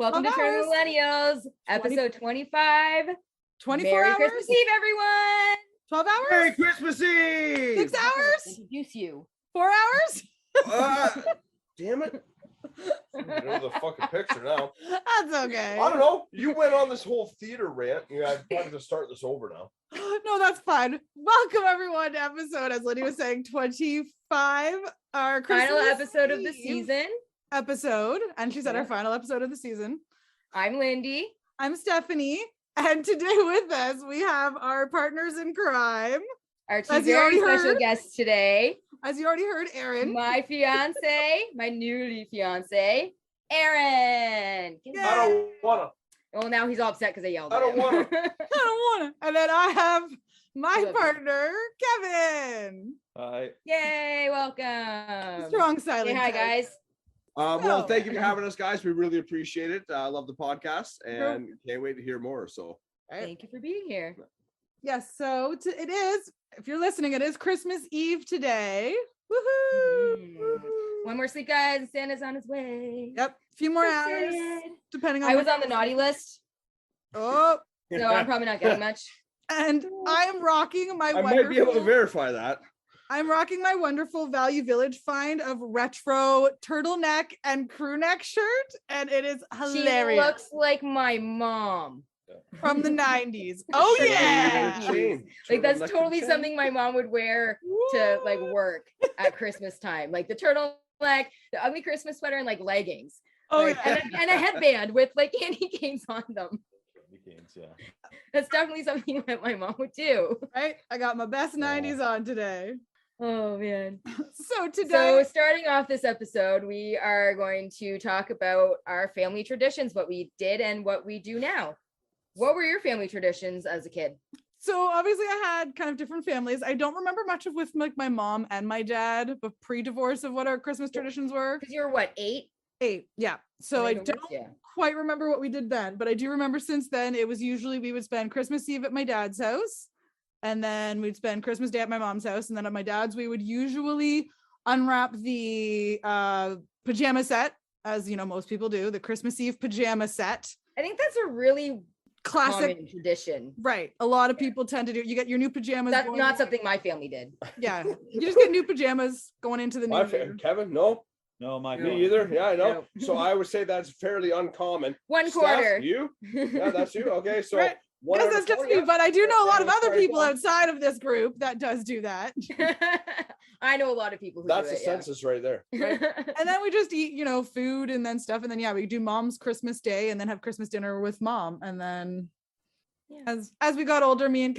Welcome to Turn of the Millennials, episode 25. 24 Merry hours? Christmas Eve, everyone. 12 hours? Merry Christmas Eve! 6 hours? Introduce you. 4 hours? Damn it. I know the fucking picture now. That's okay. I don't know. You went on this whole theater rant. I wanted to start this over now. No, that's fine. Welcome everyone to episode, as Lydia was saying, 25. Our Christmas Final episode of the Eve season. Episode. And she said our final episode of the season. I'm Lindy. I'm Stephanie. And today with us, we have our partners in crime. Our two very special guests today. As you already heard, Aaron. My fiance, my newly fiance, Aaron. I don't want to. Well, now he's all upset because I yelled at I don't him. want to. I don't want to. And then I have my partner, Kevin. Hi. Yay, welcome. Strong silent. Say hi, guys. Well, thank you for having us, guys. We really appreciate it. I love the podcast and can't wait to hear more. So, Thank you for being here. Yes, so it is, if you're listening, it is Christmas Eve today. Woohoo! One more sleep, guys, and Santa's on his way. Yep, a few more hours, depending on. I was on the naughty list. Oh, so I'm probably not getting much. And I am rocking my I might be able to verify that. I'm rocking my wonderful Value Village find of retro turtleneck and crew neck shirt, and it is hilarious. She looks like my mom. From the 90s. Oh yeah. Like that's totally something my mom would wear to like work at Christmas time. Like the turtleneck, the ugly Christmas sweater, and like leggings. Oh like, yeah. And a headband with like candy canes on them. Yeah. That's definitely something that my mom would do. Right? I got my best 90s on today. Oh man. So starting off this episode, we are going to talk about our family traditions, what we did and what we do now. What were your family traditions as a kid? So obviously I had kind of different families. I don't remember much of with like my mom and my dad, but pre-divorce of what our Christmas traditions were. Because you were what, 8? 8, yeah. So I don't quite remember what we did then, but I do remember since then it was usually we would spend Christmas Eve at my dad's house, and then we'd spend Christmas Day at my mom's house, and then at my dad's we would usually unwrap the pajama set, as you know most people do, the Christmas Eve pajama set. I think that's a really classic tradition, right? A lot of people tend to do. You get your new pajamas. That's not something my family did. Yeah, you just get new pajamas going into the new year. Kevin, no, me either. Yeah, I know. No. So I would say that's fairly uncommon. 1/4. Steph, you? Yeah, that's you. Okay, so right. Yes, that's just me, but I do know a lot of other people outside of this group that does do that. I know a lot of people who that's do the it, census right there. Right? And then we just eat, food and then stuff, and then we do mom's Christmas Day and then have Christmas dinner with mom, and then as we got older, me and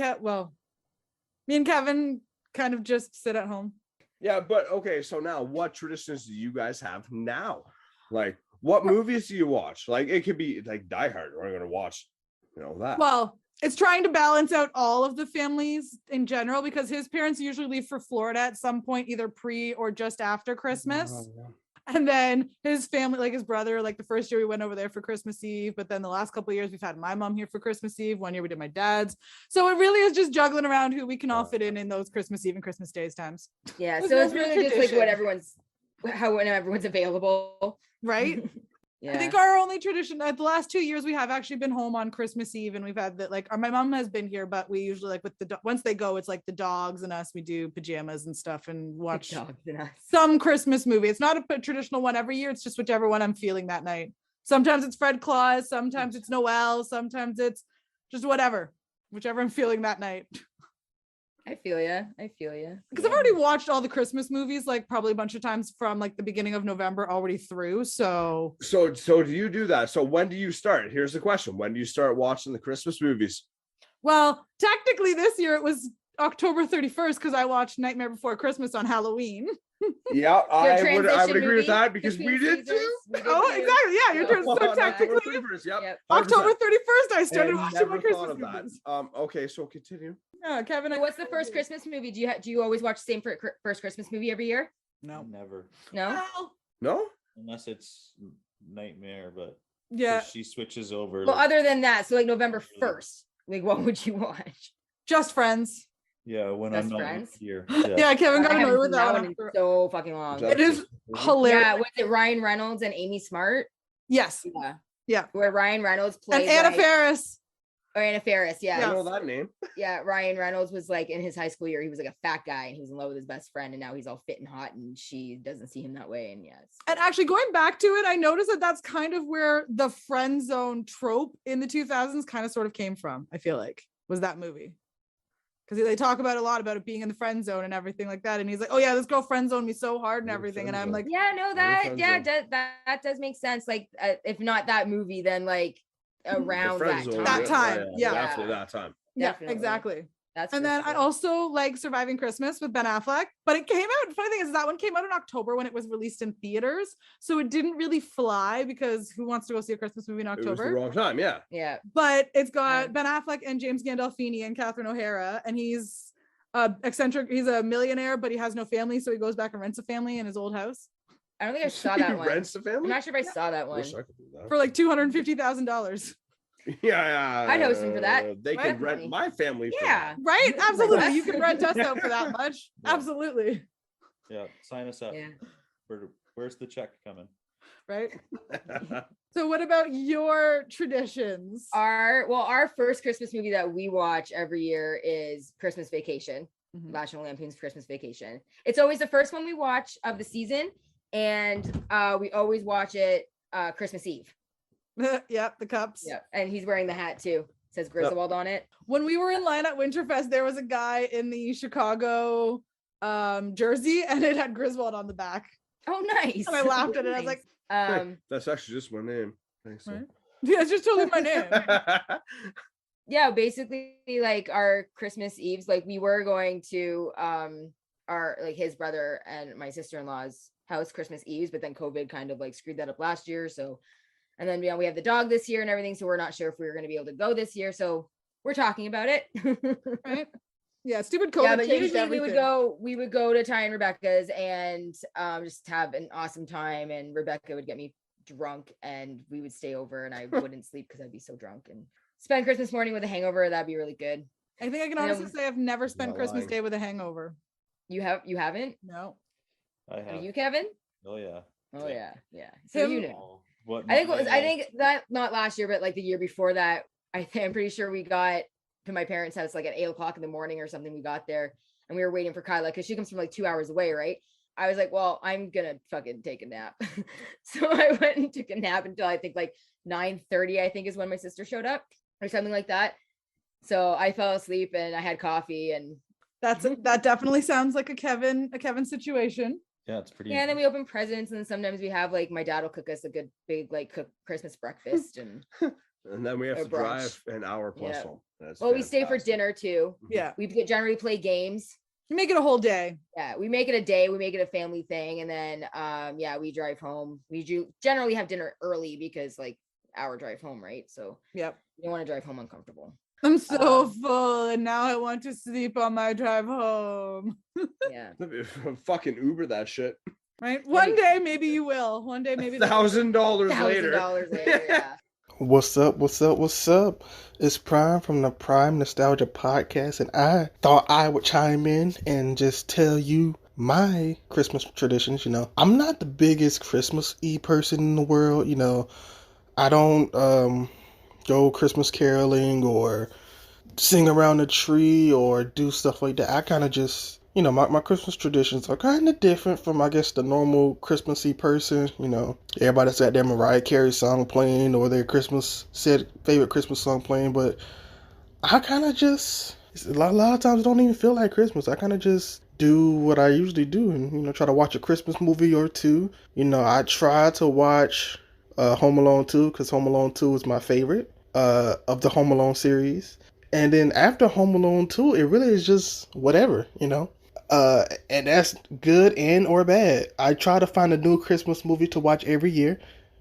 Kevin kind of just sit at home. Yeah, but okay, so now what traditions do you guys have now? Like, what movies do you watch? Like, it could be like Die Hard. We're going to watch, that. Well, it's trying to balance out all of the families in general, because his parents usually leave for Florida at some point, either pre or just after Christmas. Oh, yeah. And then his family, like his brother, like the first year we went over there for Christmas Eve, but then the last couple of years we've had my mom here for Christmas Eve. One year we did my dad's. So it really is just juggling around who we can all fit in those Christmas Eve and Christmas Days times. Yeah, so it's really just like when everyone's available. Right? Yeah. I think our only tradition the last 2 years we have actually been home on Christmas Eve, and we've had that, like my mom has been here, but we usually like with once they go, it's like the dogs and us, we do pajamas and stuff and watch some Christmas movie. It's not a traditional one every year, it's just whichever one I'm feeling that night. Sometimes it's Fred Claus, sometimes it's Noel, sometimes it's just whichever I'm feeling that night. I feel you. Because I've already watched all the Christmas movies, like probably a bunch of times from like the beginning of November already through. So do you do that? So when do you start? Here's the question. When do you start watching the Christmas movies? Well, technically this year it was October 31st because I watched Nightmare Before Christmas on Halloween. Yeah, I would agree with that because we did too. Exactly. Yeah, you're so technically. Yep. October 31st, I started watching my Christmas movies. Okay, so continue. Yeah, Kevin. What's the first Christmas movie? Do you always watch the same first Christmas movie every year? No, never. No, unless it's Nightmare, but yeah, she switches over. Well, other than that, so like November 1st, like what would you watch? Just Friends. Yeah, when Just I'm not Friends? here. Yeah, Kevin got annoyed with that one. So fucking long. It is hilarious. Yeah, was it Ryan Reynolds and Amy Smart? Yes. Yeah. Yeah. where Ryan Reynolds And played Anna like, Faris. or Anna Faris, I yeah. know that name. Yeah, Ryan Reynolds was like in his high school year, he was like a fat guy and he was in love with his best friend, and now he's all fit and hot and she doesn't see him that way. And yeah. And actually going back to it, I noticed that that's kind of where the friend zone trope in the 2000s kind of sort of came from, I feel like, was that movie. Because they talk about a lot about it being in the friend zone and everything like that. And he's like, oh yeah, this girl friend zoned me so hard and everything. And I'm like, yeah, no, that does make sense. Like if not that movie, then like around that time. Yeah. Definitely that time. Yeah, Definitely. exactly. That's and then I also like Surviving Christmas with Ben Affleck, but it came out. Funny thing is that one came out in October when it was released in theaters, so it didn't really fly because who wants to go see a Christmas movie in October? It was the wrong time, yeah. Yeah. But it's got Ben Affleck and James Gandolfini and Catherine O'Hara, and he's eccentric. He's a millionaire, but he has no family, so he goes back and rents a family in his old house. I don't think I saw that one. Rents the family? I'm not sure if I saw that one. For like $250,000. Yeah, I'd host him for that. They can rent my family. Yeah, right. Absolutely, you can rent us out for that much. Yeah. Absolutely. Yeah, sign us up. Yeah. Where's the check coming? Right. So, what about your traditions? Our first Christmas movie that we watch every year is Christmas Vacation. National Lampoon's Christmas Vacation. It's always the first one we watch of the season, and we always watch it Christmas Eve. Yep, the cups. Yeah, and he's wearing the hat too. It says Griswold on it. When we were in line at Winterfest, there was a guy in the Chicago jersey, and it had Griswold on the back. Oh, nice. And I laughed at it. I was like, that's actually just my name. Thanks. So. Right? Yeah, it's just totally my name. Yeah, basically, like our Christmas Eves, like we were going to our like his brother and my sister-in-law's house Christmas Eves, but then COVID kind of like screwed that up last year. So. And then, we have the dog this year and everything. So we're not sure if we were going to be able to go this year. So we're talking about it. Right. Yeah. Stupid COVID. Yeah, but usually everything. we would go to Ty and Rebecca's and just have an awesome time. And Rebecca would get me drunk and we would stay over and I wouldn't sleep because I'd be so drunk, and spend Christmas morning with a hangover. That'd be really good. I think I can honestly say I've never spent Christmas Day with a hangover. You haven't? No. I have. You, Kevin? Oh yeah. Oh yeah. Yeah. So you know. I think that not last year, but like the year before that, I'm pretty sure we got to my parents' house like at 8:00 in the morning or something. We got there and we were waiting for Kyla because she comes from like 2 hours away, right? I was like, well, I'm gonna fucking take a nap. So I went and took a nap until I think like 9:30, I think is when my sister showed up or something like that. So I fell asleep and I had coffee, and that definitely sounds like a Kevin situation. Yeah, it's pretty. Yeah, and then we open presents, and then sometimes we have like my dad will cook us a good big like cook Christmas breakfast, and then we have to drive an hour plus home. We stay for dinner too. Yeah, we generally play games. We make it a whole day. Yeah, we make it a day. We make it a family thing, and then we drive home. We generally have dinner early because like hour drive home, right? So yep, you don't want to drive home uncomfortable. I'm so full, and now I want to sleep on my drive home. Yeah. Fucking Uber that shit. Right? One day, maybe you will. One day, maybe. $1,000 later. Yeah. What's up? It's Prime from the Prime Nostalgia Podcast, and I thought I would chime in and just tell you my Christmas traditions. You know, I'm not the biggest Christmas Eve person in the world. You know, I don't go Christmas caroling or sing around the tree or do stuff like that. I kind of just, you know, my Christmas traditions are kind of different from, I guess, the normal Christmassy person. You know, everybody's got their Mariah Carey song playing or their favorite Christmas song playing, but I kind of just, a lot of times I don't even feel like Christmas. I kind of just do what I usually do and, you know, try to watch a Christmas movie or two. You know, I try to watch Home Alone 2 because Home Alone 2 is my favorite of the Home Alone series. And then after Home Alone 2, it really is just whatever, you know. And that's good and or bad. I try to find a new Christmas movie to watch every year.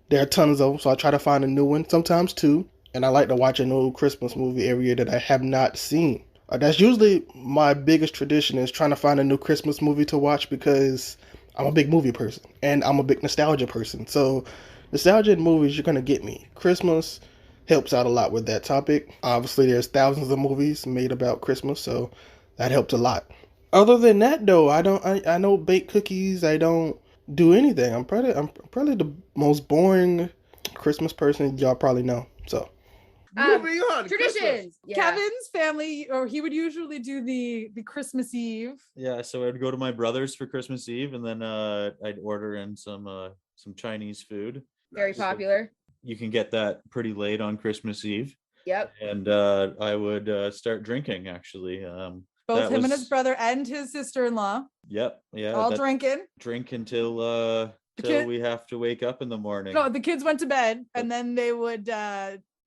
There are tons of them, so I try to find a new one, sometimes two. And I like to watch a new Christmas movie every year that I have not seen. That's usually my biggest tradition, is trying to find a new Christmas movie to watch, because I'm a big movie person and I'm a big nostalgia person. So nostalgia in movies, you're going to get me. Christmas helps out a lot with that topic. Obviously, there's thousands of movies made about Christmas, so that helps a lot. Other than that, though, I don't bake cookies. I don't do anything. I'm probably the most boring Christmas person y'all probably know. So Moving on. Traditions. Christmas. Yeah. Kevin's family, or he would usually do the Christmas Eve. Yeah, so I'd go to my brother's for Christmas Eve, and then I'd order in some Chinese food. Very popular. You can get that pretty late on Christmas Eve. Yep. And I would start drinking, actually. Both him and his brother and his sister-in-law. Yep. Yeah. All drinking. Drink until we have to wake up in the morning. No, the kids went to bed, and then they would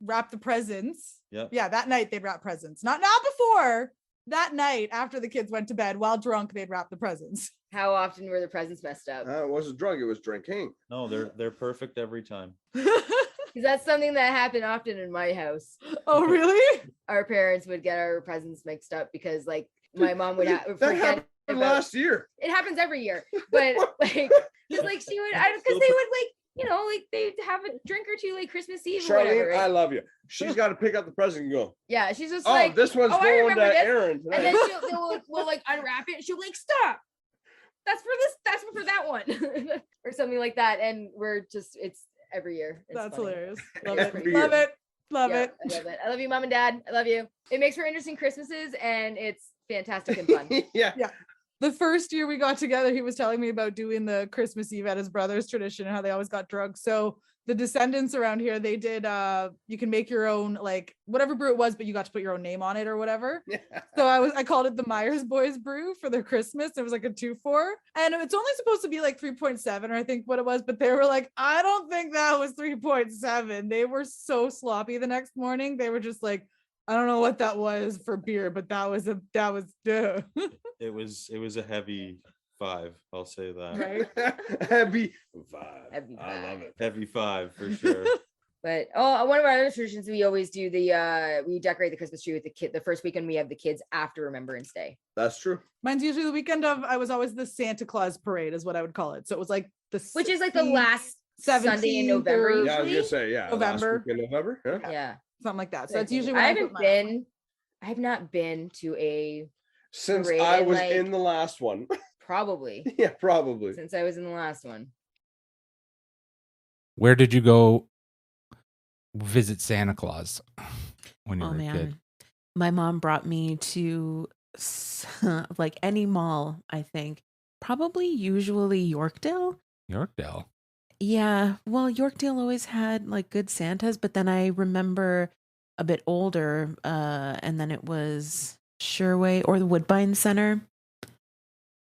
wrap the presents. Yep. Yeah, that night they'd wrap presents. Not before. That night after the kids went to bed, while drunk, they'd wrap the presents. How often were the presents messed up? It wasn't drunk, it was drinking. No, they're perfect every time. Because that's something that happened often in my house. Oh, really? Our parents would get our presents mixed up because, like, my mom would forget happened last year. It happens every year, but like, just like she would, because they would like, you know, like they'd have a drink or two like Christmas Eve or Charlene, whatever. Right? I love you. She's got to pick up the present and go. Yeah, she's just Oh, like, this one's I going remember to this. Aaron tonight. And then we'll like unwrap it and she'll be like, stop. That's for this. That's for that one, or something like that. And we're just, it's every year. It's That's funny. hilarious. Love Every it. year. Love it. Love Yeah, it. I love it. I love you, Mom and Dad. I love you. It makes for interesting Christmases and it's fantastic and fun. Yeah. The first year we got together, he was telling me about doing the Christmas Eve at his brother's tradition and how they always got drunk. So the descendants around here, they did, you can make your own, like whatever brew it was, but you got to put your own name on it or whatever. Yeah. So I called it the Myers Boys brew for their Christmas. It was like a 2-4 and it's only supposed to be like 3.7 or I think what it was, but they were like, I don't think that was 3.7. They were so sloppy the next morning. They were just like, I don't know what that was for beer, but that was It was a heavy 5. I'll say that. right. Heavy vibe. Heavy I vibe. love it. Heavy 5 for sure. But one of our other traditions, we always do we decorate the Christmas tree with the first weekend we have the kids after Remembrance Day. That's true. Mine's usually the weekend of, I was always the Santa Claus parade is what I would call it. So it was like Which is like the last Sunday in 17th November. or- Yeah, I was Usually? gonna say, yeah. November. Last week in November. Yeah. Yeah. something like that. So it's usually when I have not been to a Since parade I in, was like- in the last one. probably Yeah, probably. since I was in the last one. Where did you go visit Santa Claus when you Oh were a man, kid? my mom brought me to like any mall. I think usually Yorkdale. Yorkdale. Yeah, well, Yorkdale always had like good Santas, but then I remember a bit older, and then it was Sherway or the Woodbine Center.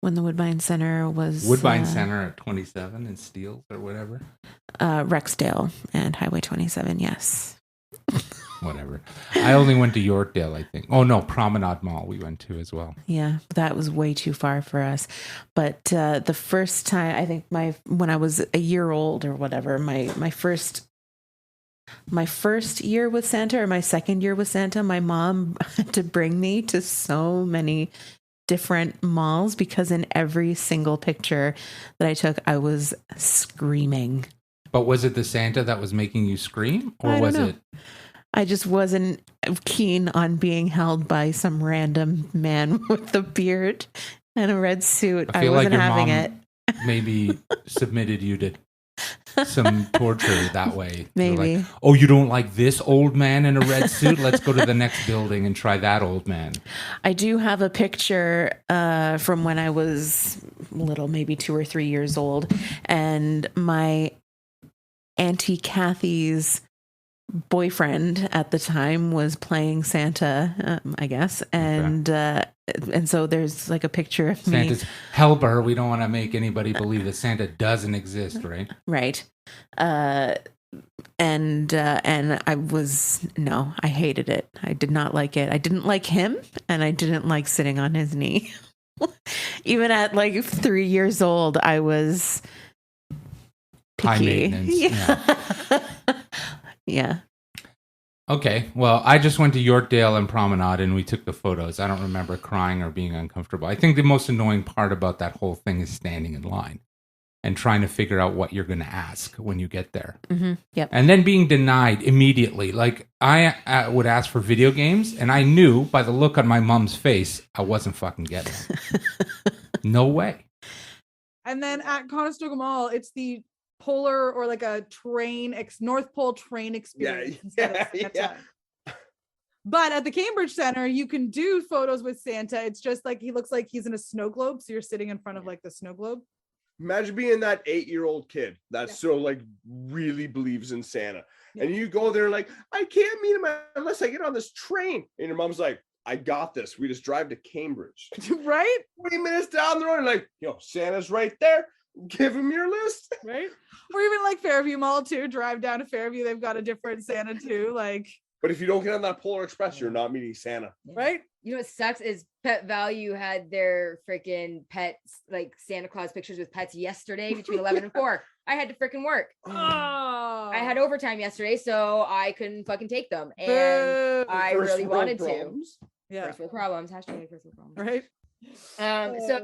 When the Woodbine Center was Woodbine Center at 27 in Steeles or whatever. Rexdale and Highway 27. Yes. Whatever. I only went to Yorkdale, I think. Oh no, Promenade Mall we went to as well. Yeah, that was way too far for us. But the first time, I think when I was a year old or whatever, my first year with Santa or my second year with Santa, my mom had to bring me to so many different malls because in every single picture that I took, I was screaming. But was it the Santa that was making you scream, or I don't was know. it? I just wasn't keen on being held by some random man with a beard and a red suit. I feel like wasn't your having mom it. Maybe submitted you to some torture that way. You're Maybe. like, oh, you don't like this old man in a red suit? Let's go to the next building and try that old man. I do have a picture from when I was little, maybe 2 or 3 years old, and my Auntie Kathy's boyfriend at the time was playing Santa, I guess, and so there's like a picture of me. Santa's helper. We don't want to make anybody believe that Santa doesn't exist, right? Right. And I hated it. I did not like it. I didn't like him, and I didn't like sitting on his knee. Even at like 3 years old, I was picky. High maintenance. Yeah. Yeah. Okay, well, I just went to Yorkdale and Promenade and we took the photos. I don't remember crying or being uncomfortable. I think the most annoying part about that whole thing is standing in line and trying to figure out what you're going to ask when you get there. Mm-hmm. Yep. And then being denied immediately. Like, I would ask for video games, and I knew by the look on my mom's face, I wasn't fucking getting it. No way. And then at Conestoga Mall, it's the polar or like a North Pole train experience instead of Santa. But at the Cambridge Center, you can do photos with Santa. It's just like he looks like he's in a snow globe. So you're sitting in front of like the snow globe. Imagine being that 8-year-old kid that so like really believes in Santa. And you go there like, I can't meet him unless I get on this train. And your mom's like, I got this. We just drive to Cambridge. Right? 20 minutes down the road. And like, Santa's right there. Give him your list. Right? Or even like Fairview Mall too. Drive down to Fairview. They've got a different Santa too. Like, but if you don't get on that Polar Express, you're not meeting Santa. Right? You know what sucks is Pet Value had their freaking pets, like Santa Claus pictures with pets yesterday between 11 and 4. I had to freaking work. Oh. I had overtime yesterday, so I couldn't fucking take them. And I really wanted to. Yeah. First world problems. Hashtag first world problems. Right? So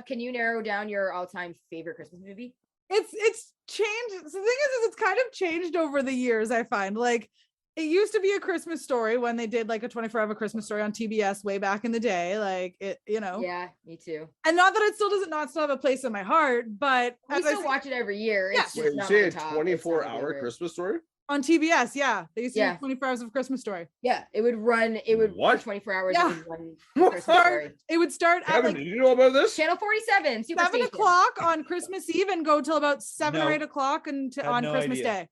can you narrow down your all-time favorite Christmas movie? It's changed. So the thing is it's kind of changed over the years, I find. Like, it used to be A Christmas Story when they did like a 24-hour Christmas Story on TBS way back in the day. Like, it, Yeah, me too. And not that it still doesn't have a place in my heart, but we still watch it every year. Yeah. It's just You not say my a top. 24-hour Christmas Story? on TBS, yeah. They used to Yeah. do 24 hours of Christmas Story. Yeah, it would run. It would What? for 24 hours. Yeah. It would run Christmas Story. It would start at Kevin, like did you know about this? Channel 47, 7 o'clock on Christmas Eve and go till about 7 or No. 8 o'clock Had on no Christmas idea. Day.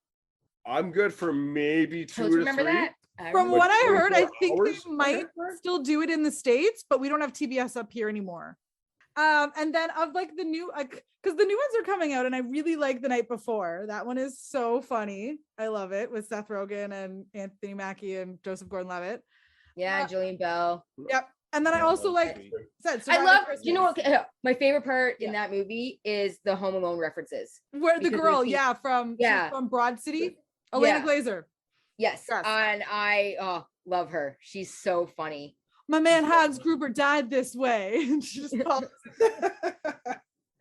I'm good for maybe 2 Don't you to remember 3. that? From Like what I heard, I 24 think hours? they might still do it in the States, but we don't have TBS up here anymore. And then of like the new, because the new ones are coming out, and I really like The Night Before. That one is so funny. I love it with Seth Rogen and Anthony Mackie and Joseph Gordon-Levitt. Yeah, Jillian Bell. Yep. And then I also like said, I Surviving love. Christmas, You know what? My favorite part in that movie is the Home Alone references. where the because girl, there's the- she's from Broad City, Elena Glazer. Yes, Yes. and I love her. She's so funny. My man Hans Gruber died this way. And she just called.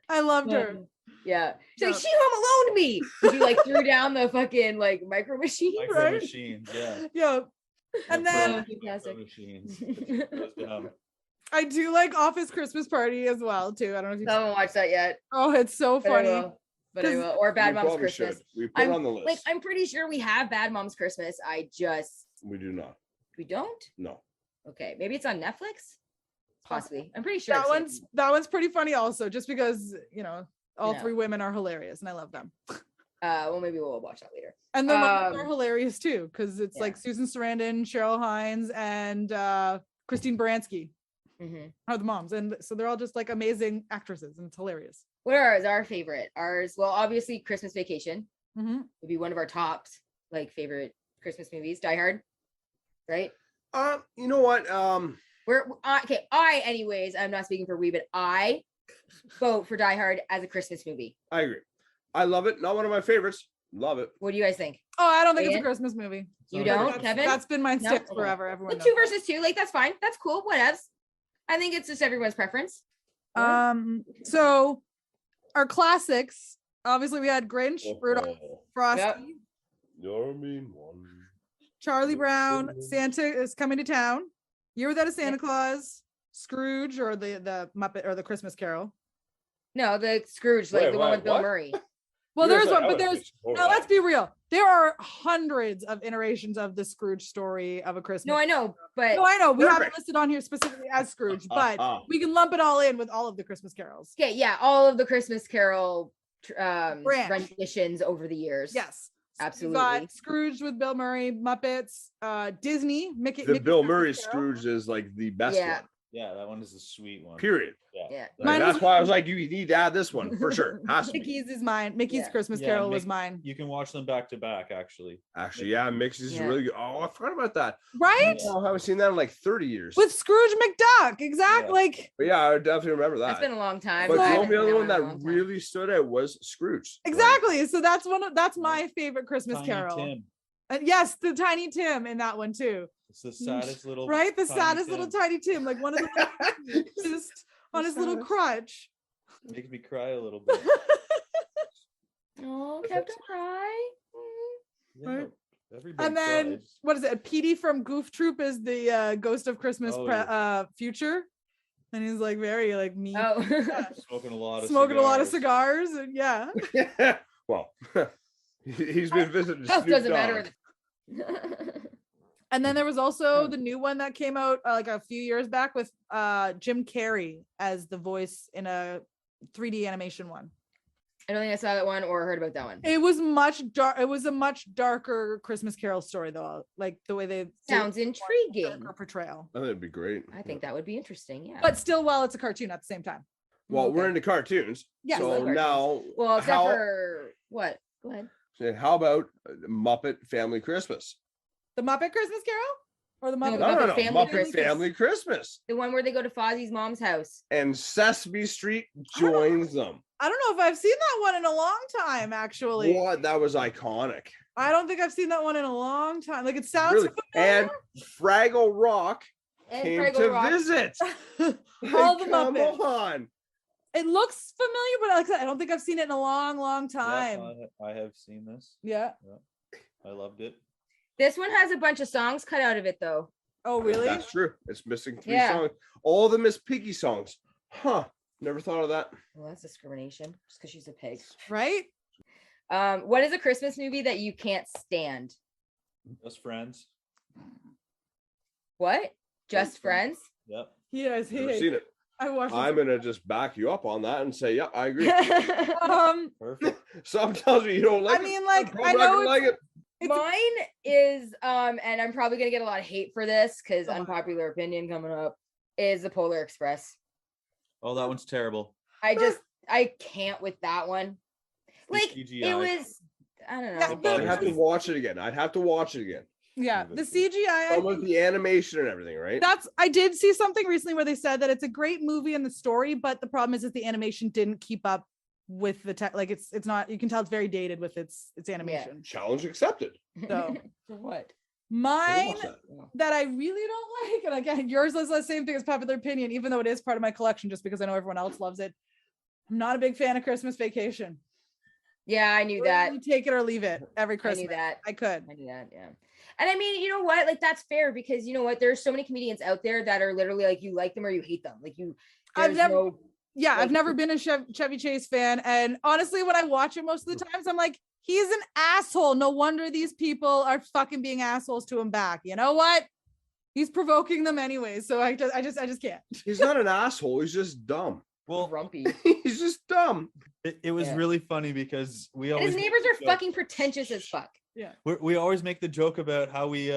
I loved her. Yeah, she's like, Yeah. she home alone to me. She like threw down the fucking like micro machine. Micro right? machines, yeah. Yeah. And then Fantastic. Machines. Goes down. I do like Office Christmas Party as well too. I don't know if you. I haven't watched that yet. Oh, it's so But funny. I will. But I 'Cause will. Or Bad We Mom's probably Christmas. should. We put it I'm on the list. like, I'm pretty sure we have Bad Mom's Christmas. We do not. We don't. No. Okay, maybe it's on Netflix. Possibly. I'm pretty sure That it's one's pretty funny also, just because all Yeah. 3 women are hilarious and I love them. well, maybe we'll watch that later. And the moms are Um, hilarious too, because it's like Susan Sarandon, Cheryl Hines, and Christine Baranski Mhm. are the moms, and so they're all just like amazing actresses, and it's hilarious. What are our favorite? Ours, well, obviously Christmas Vacation Mm-hmm. would be one of our tops, like favorite Christmas movies. Die Hard, right? You know what? We're okay. Anyways, I'm not speaking for we, but I vote for Die Hard as a Christmas movie. I agree. I love it. Not one of my favorites. Love it. What do you guys think? Oh, I don't think it's a Ian? Christmas movie. You So don't, That's- Kevin? That's been my No? stick forever. Everyone. Well, 2 knows. versus 2, like that's fine. That's cool. Whatevs. I think it's just everyone's preference. So our classics. Obviously, we had Grinch, Rudolph, Frosty, Yep. You're a mean one. Charlie Brown, Santa is Coming to Town, Year Without a Santa Claus, Scrooge, or the Muppet, or the Christmas Carol. No, the Scrooge, like Wait, the one with Bill what? Murray. Well, You guys there's are one, but out of there's this. Hold no. on. Let's be real. There are hundreds of iterations of the Scrooge story of a Christmas. No, I know, but No, I know. We have it Perfect. listed on here specifically as Scrooge, but we can lump it all in with all of the Christmas carols. okay, yeah, all of the Christmas Carol Branch. renditions over the years. Yes. So Absolutely. We got Scrooge with Bill Murray, Muppets, Disney, Mickey. The Mickey's Bill Christmas Murray Carol. Scrooge is like the best Yeah. one. Yeah, that one is a sweet one. Period. Yeah. Like, Mine that's was- why I was like, you need to add this one for sure. Has to be. Mickey's is mine. Mickey's Yeah. Christmas Yeah, Carol was Mickey- mine. You can watch them back to back, actually. Actually, yeah, Mixie's Yeah. really good. Oh, I forgot about that. Right? Oh, I haven't seen that in like 30 years. With Scrooge McDuck. Exactly. Yeah. Like, But yeah, I definitely remember that. That's been a long time. But I the haven't only seen other one in a that long time. really stood out was Scrooge. Like, exactly. So that's my favorite Christmas Tiny Carol. Tim. And yes, the Tiny Tim in that one too. It's the saddest little Right? The Tiny saddest Tim. little Tiny Tim. Like one of the just on his little crutch. Makes me cry a little bit. Oh, Captain Cry. Yeah, Right. everybody And then cries. what is it? Petey from Goof Troop is the Ghost of Christmas Oh, yeah. Future. And he's like very like mean. Oh. Smoking a lot of cigars. And yeah. Well, he's been visiting Health Snoop doesn't matter. Dogg. And then there was also the new one that came out like a few years back with Jim Carrey as the voice in a 3D animation one. I don't think I saw that one or heard about that one. It was much dark. It was a much darker Christmas Carol story, though. Like the way they Sounds intriguing. Portrayal. I think it'd be great. I think that would be interesting. Yeah. But still, well, it's a cartoon at the same time. Well, we're into cartoons. Yeah, So cartoons. now, Well, except for what? Go ahead. how about Muppet Family Christmas? The Muppet Christmas Carol? Or the Muppet? No, No, Family Muppet Christmas. Family Christmas. The one where they go to Fozzie's mom's house. And Sesame Street joins them. I don't know if I've seen that one in a long time, actually. What? That was iconic. I don't think I've seen that one in a long time. Like it sounds Really. familiar. And Fraggle Rock And came Fraggle to Rock. visit. All the Come Muppets. on. It looks familiar, but like I said, I don't think I've seen it in a long, long time. I have seen this. Yeah. I loved it. This one has a bunch of songs cut out of it, though. Oh, really? That's true. It's missing 3 Yeah. songs. All the Miss Piggy songs. Huh. Never thought of that. Well, that's discrimination, just because she's a pig. Right? What is a Christmas movie that you can't stand? Just Friends. What? Just Friends? Yep. Yes, he Never is. seen it. I watched I'm gonna just back you up on that and say, yeah, I agree. it. Perfect. Some tells me you don't like I it. mean, like, Some I probably know like it. Mine is and I'm probably gonna get a lot of hate for this because Go on. unpopular opinion coming up is the Polar Express. Oh, that one's terrible. I can't with that one. The Like CGI. it was, I don't Yeah, know. the- I'd have to watch it again. I'd have to watch it again. Yeah, the CGI. Some of the animation and everything, right? I did see something recently where they said that it's a great movie in the story, but the problem is that the animation didn't keep up with the tech. Like it's not. You can tell it's very dated with its animation. Challenge accepted. So For what? mine Watch that. that I really don't like, and again, yours is the same thing as popular opinion, even though it is part of my collection, just because I know everyone else loves it. I'm not a big fan of Christmas Vacation. Yeah, I knew that. You take it or leave it every I Christmas. knew that. I could. I knew that. Yeah. And I mean, you know what? Like that's fair because you know what? There's so many comedians out there that are literally like you like them or you hate them. Like you. I've there's never- no- Yeah, I've Like- never been a Chevy Chase fan. And honestly, when I watch it most of the times, I'm like, he's an asshole. No wonder these people are fucking being assholes to him back. You know what? He's provoking them anyway. So I just can't. He's not an asshole. He's just dumb. Well, grumpy. He's just dumb. it was Yeah. really funny because we And always his neighbors are joke- fucking pretentious as fuck. we always make the joke about how we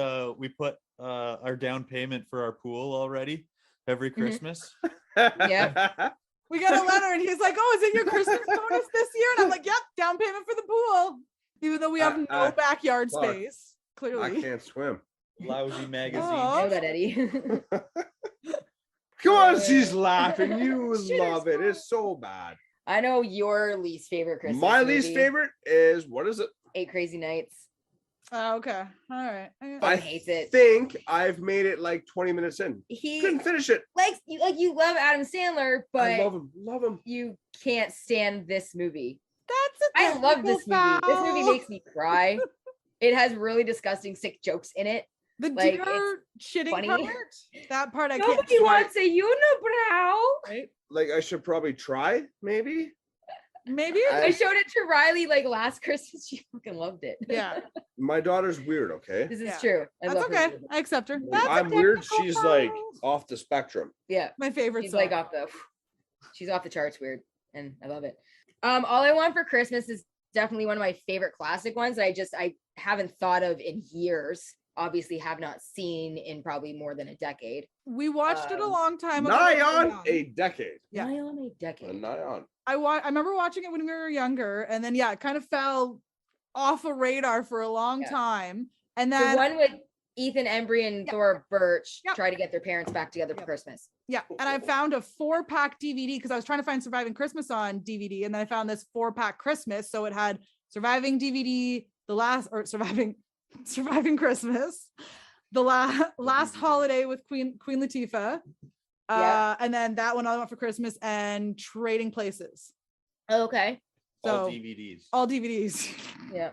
put our down payment for our pool already every Christmas. Yeah. We got a letter and he's like, oh, is it your Christmas bonus this year? And I'm like, yep, down payment for the pool. Even though we have no backyard fuck. space, I clearly. can't swim. Lousy magazine. Oh. I know that, Eddie. Come on, she's laughing. You Shit, love it. it's It's so bad. I know your least favorite Christmas. My least movie, favorite is what is it? 8 Crazy Nights. Oh, okay. All right. I hates it. think I've made it like 20 minutes in. He Couldn't finish it. likes you love Adam Sandler, but I love him. Love him. you can't stand this movie. That's a I love this movie. This movie foul. makes me cry. It has really disgusting, sick jokes in it. The like, deer shitting funny. part. That part I can't. Nobody wants a unibrow. Right? Like I should probably try, maybe. Maybe. I showed it to Riley like last Christmas. She fucking loved it. Yeah. My daughter's weird, okay? This is Yeah. true. I That's love her okay. movie. I accept her. When That's a I'm weird. technical She's like foul. off the spectrum. Yeah. My favorite She's song. like she's off the charts weird. And I love it. All I Want for Christmas is definitely one of my favorite classic ones that I haven't thought of in years. Obviously have not seen in probably more than a decade. We watched it a long time ago. Nigh on a decade. Yeah. Nigh on a decade. Nigh on. I remember watching it when we were younger, and then it kind of fell off a radar for a long Yeah. time. And The then one with Ethan Embry and Thora Birch Yeah. try to get their parents back together for Christmas. and I found a 4-pack DVD because I was trying to find Surviving Christmas on DVD, and then I found this 4-pack Christmas. So it had Surviving DVD, Surviving Christmas, the last holiday with Queen Latifah. Yeah. And then that one I want for Christmas and Trading Places. Okay. So All DVDs. all DVDs. Yeah.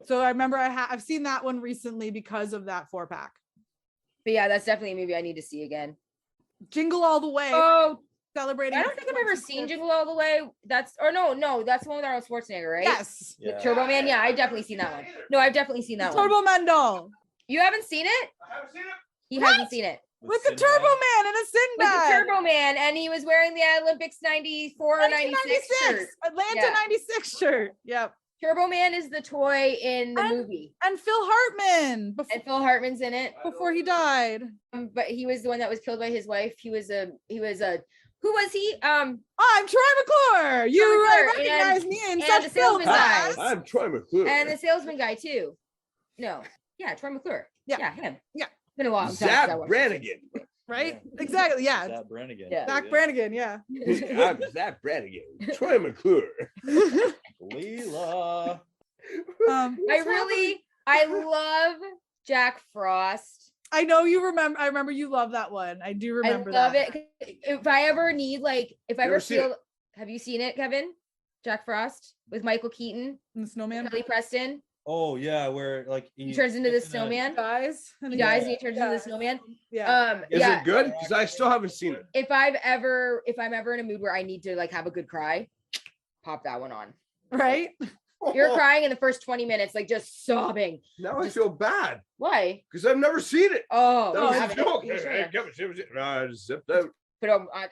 So I remember I've seen that one recently because of that 4-pack. But yeah, that's definitely a movie I need to see again. Jingle All the Way. Oh, celebrating. I don't think I've ever seen Jingle All the Way. That's no, that's the one with Arnold Schwarzenegger, right? Yes. Yeah. Turbo Man. Yeah, I've definitely seen that one. No, I've definitely seen that one. Turbo Man doll. You haven't seen it? I haven't seen it. He hasn't seen it. With the Turbo Man and a With the Sinbad. Turbo Man, and he was wearing the Olympics 94 or 96 shirt. Atlanta Yeah. 96 shirt. Yep. Turbo Man is the toy in the movie. And Phil Hartman And Phil Hartman's in it. before he died. But he was the one that was killed by his wife. He was a who was he? I'm Troy McClure. You McClure recognize me in and such the films salesman guy. as I'm Troy McClure. And the salesman guy too. No. Yeah, Troy McClure. Yeah. Him. Yeah. Been a while. Zach Brannigan. right? Exactly. Yeah. Zach Brannigan. Yeah. Zach Brannigan. Yeah. I'm Zach Brannigan. Troy McClure. Leela. I love Jack Frost. I know you remember. I remember you love that one. I do remember I love that. it. If I ever need, like, if I Never ever seen feel, have you seen it, Kevin? Jack Frost with Michael Keaton, And the snowman Kelly Preston. Oh yeah, where like He turns into the snowman. dies. He dies and he turns into the snowman. Yeah. Is Yeah. it good? Because I still haven't seen it. If I'm ever in a mood where I need to like have a good cry, pop that one on. Right. You're crying in the first 20 minutes, like just sobbing. Now I feel bad Why? because I've never seen it. Oh, That you was haven't. a joke. You should have. I just zipped out. But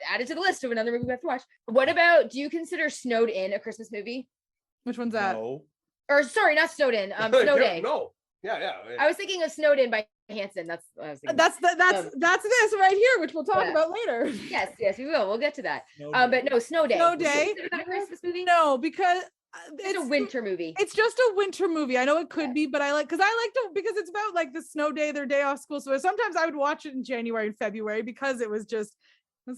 add it to the list of another movie we have to watch. What about? Do you consider Snowed In a Christmas movie? Which one's that? No. Or sorry, not Snowed In. Snow Day. No. Yeah. I was thinking of Snowed In by Hanson. That's what I was thinking. That's this right here, which we'll talk Yeah. about later. Yes, we will. We'll get to that. No. But no, Snow Day. Snow Do you Day? consider that a Christmas movie? No, because It's a winter movie. It's just a winter movie. I know it could be, but I like because it's about like the snow day, their day off school. So sometimes I would watch it in January and February because it was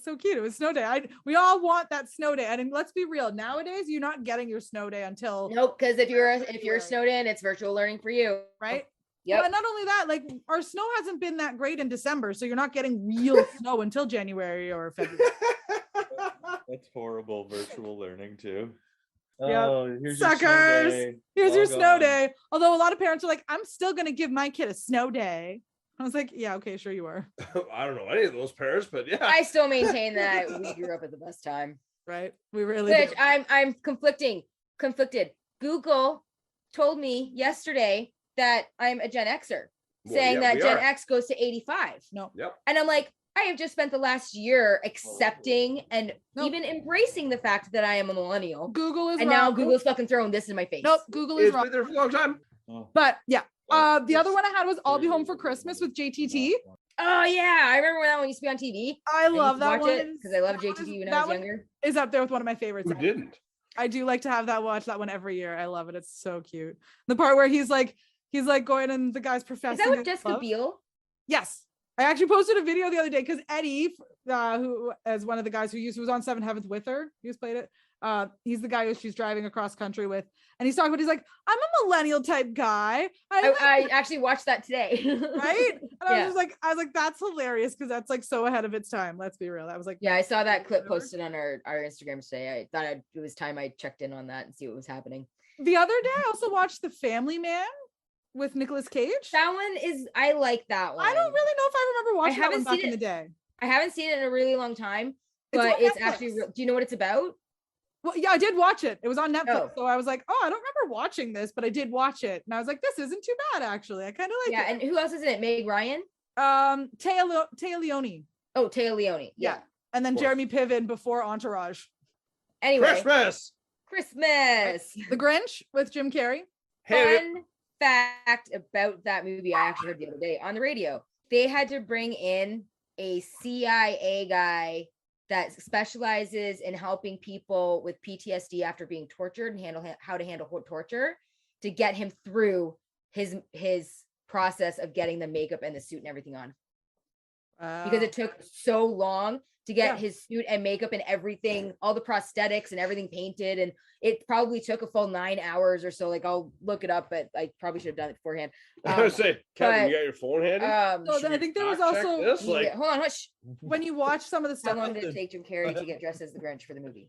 so cute. It was snow day. We all want that snow day. And let's be real, nowadays you're not getting your snow day until Nope, because if you're snowed in, it's virtual learning for you. right. Yep. But not only that, like our snow hasn't been that great in December, so you're not getting real snow until January or February. That's horrible virtual learning too. Yep. Oh, here's Suckers. Your snow day. Here's your Log snow on. day. Although a lot of parents are like, I'm still gonna give my kid a snow day. I was like, yeah, okay, sure you are. I don't know any of those parents, but yeah. I still maintain that we grew up at the best time. Right? We really Which do. I'm conflicted. Google told me yesterday that I'm a Gen Xer, Well, saying yeah, that we Gen are. X goes to 85. No. Yep. And I'm like, I have just spent the last year accepting and Nope. even embracing the fact that I am a millennial. Google is And wrong. now Google's fucking throwing this in my face. Nope, Google is It's wrong. been there for a long time. Oh. But yeah. The other one I had was I'll Be Home for Christmas with JTT. Oh yeah, I remember when that one used to be on TV. I love that one. because I loved JTT when I That was one younger. is up there with one of my favorites. Who didn't? I do like to have watch that one every year. I love it. It's so cute. The part where he's like going and the guy's professing. Is that with his Jessica love. Biel? Yes. I actually posted a video the other day because Eddie, who as one of the guys who was on Seventh Heavens with her, he just played it. He's the guy who she's driving across country with, and he's talking about. He's like, I'm a millennial type guy. I actually watched that today. Right? And I Yeah. was like, that's hilarious because that's like so ahead of its time. Let's be real. That was like, Yeah, I saw that clip posted on our Instagram today. I thought it was time I checked in on that and see what was happening. the other day I also watched The Family Man with Nicolas Cage. That one I like that one. I don't really know if I remember watching that one haven't back seen in the it. day. I haven't seen it in a really long time, It's but on it's Netflix. actually. Do you know what it's about? Well, yeah, I did watch it. It was on Netflix. Oh. So I was like, oh, I don't remember watching this, but I did watch it. And I was like, this isn't too bad, actually. I kind of like Yeah, it. and who else is in it? Meg Ryan. Taya Leone. Oh, Taya Leone. Yeah. And then Of course. Jeremy Piven before Entourage. Anyway, Christmas. The Grinch with Jim Carrey. Hey, Fun fact about that movie I actually heard the other day on the radio. They had to bring in a CIA guy that specializes in helping people with PTSD after being tortured and how to handle torture to get him through his process of getting the makeup and the suit and everything on, because it took so long to get Yeah. his suit and makeup and everything, all the prosthetics and everything painted. And it probably took a full 9 hours or so. Like, I'll look it up, but I probably should have done it beforehand. I was gonna say, Kevin, but, you got your phone handy? So Should I we think there was fact check also this? Like, yeah, hold on, hush. when you watch some of the How stuff. long did it take Jim Carrey to get dressed as the Grinch for the movie?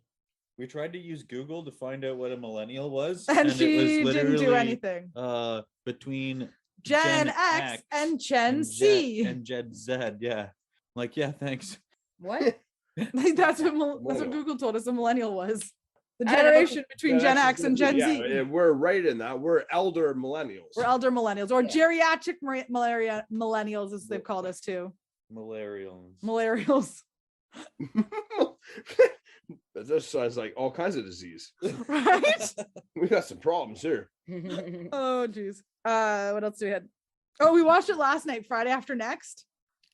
We tried to use Google to find out what a millennial was, And it she was didn't do literally, anything. Between Gen X and Gen Z. and Gen Z. Yeah, like yeah, thanks. What? That's what Google told us a millennial was. The I don't know. generation between Gen X and Gen Yeah, Z. and we're right in that. We're elder millennials. We're elder millennials, or geriatric millennials, as they've called us too. Malarials. That just sounds like all kinds of disease. Right? We got some problems here. Oh, geez. What else do we have? Oh, we watched it last night, Friday After Next.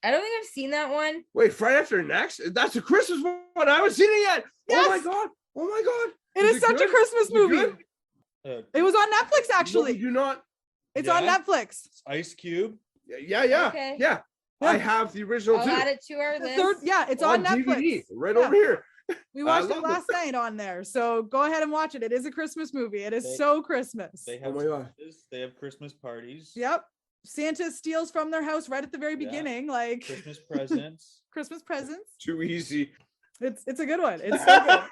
I don't think I've seen that one. Wait, Friday After Next? That's a Christmas one. I haven't seen it yet. Yes! Oh my god. Oh my god. It is such a Christmas movie. It was on Netflix, actually. No, you not. It's on Netflix. Ice Cube. Yeah. Okay. Yeah. I have the original I'll too. add it to our list. It's on Netflix. DVD, right over here. We watched it last night on there. So go ahead and watch it. It is a Christmas movie. It is so Christmas. They have my god. They have Christmas parties. Yep. Santa steals from their house right at the very beginning, like Christmas presents. Christmas presents. Too easy. It's a good one. It's so good.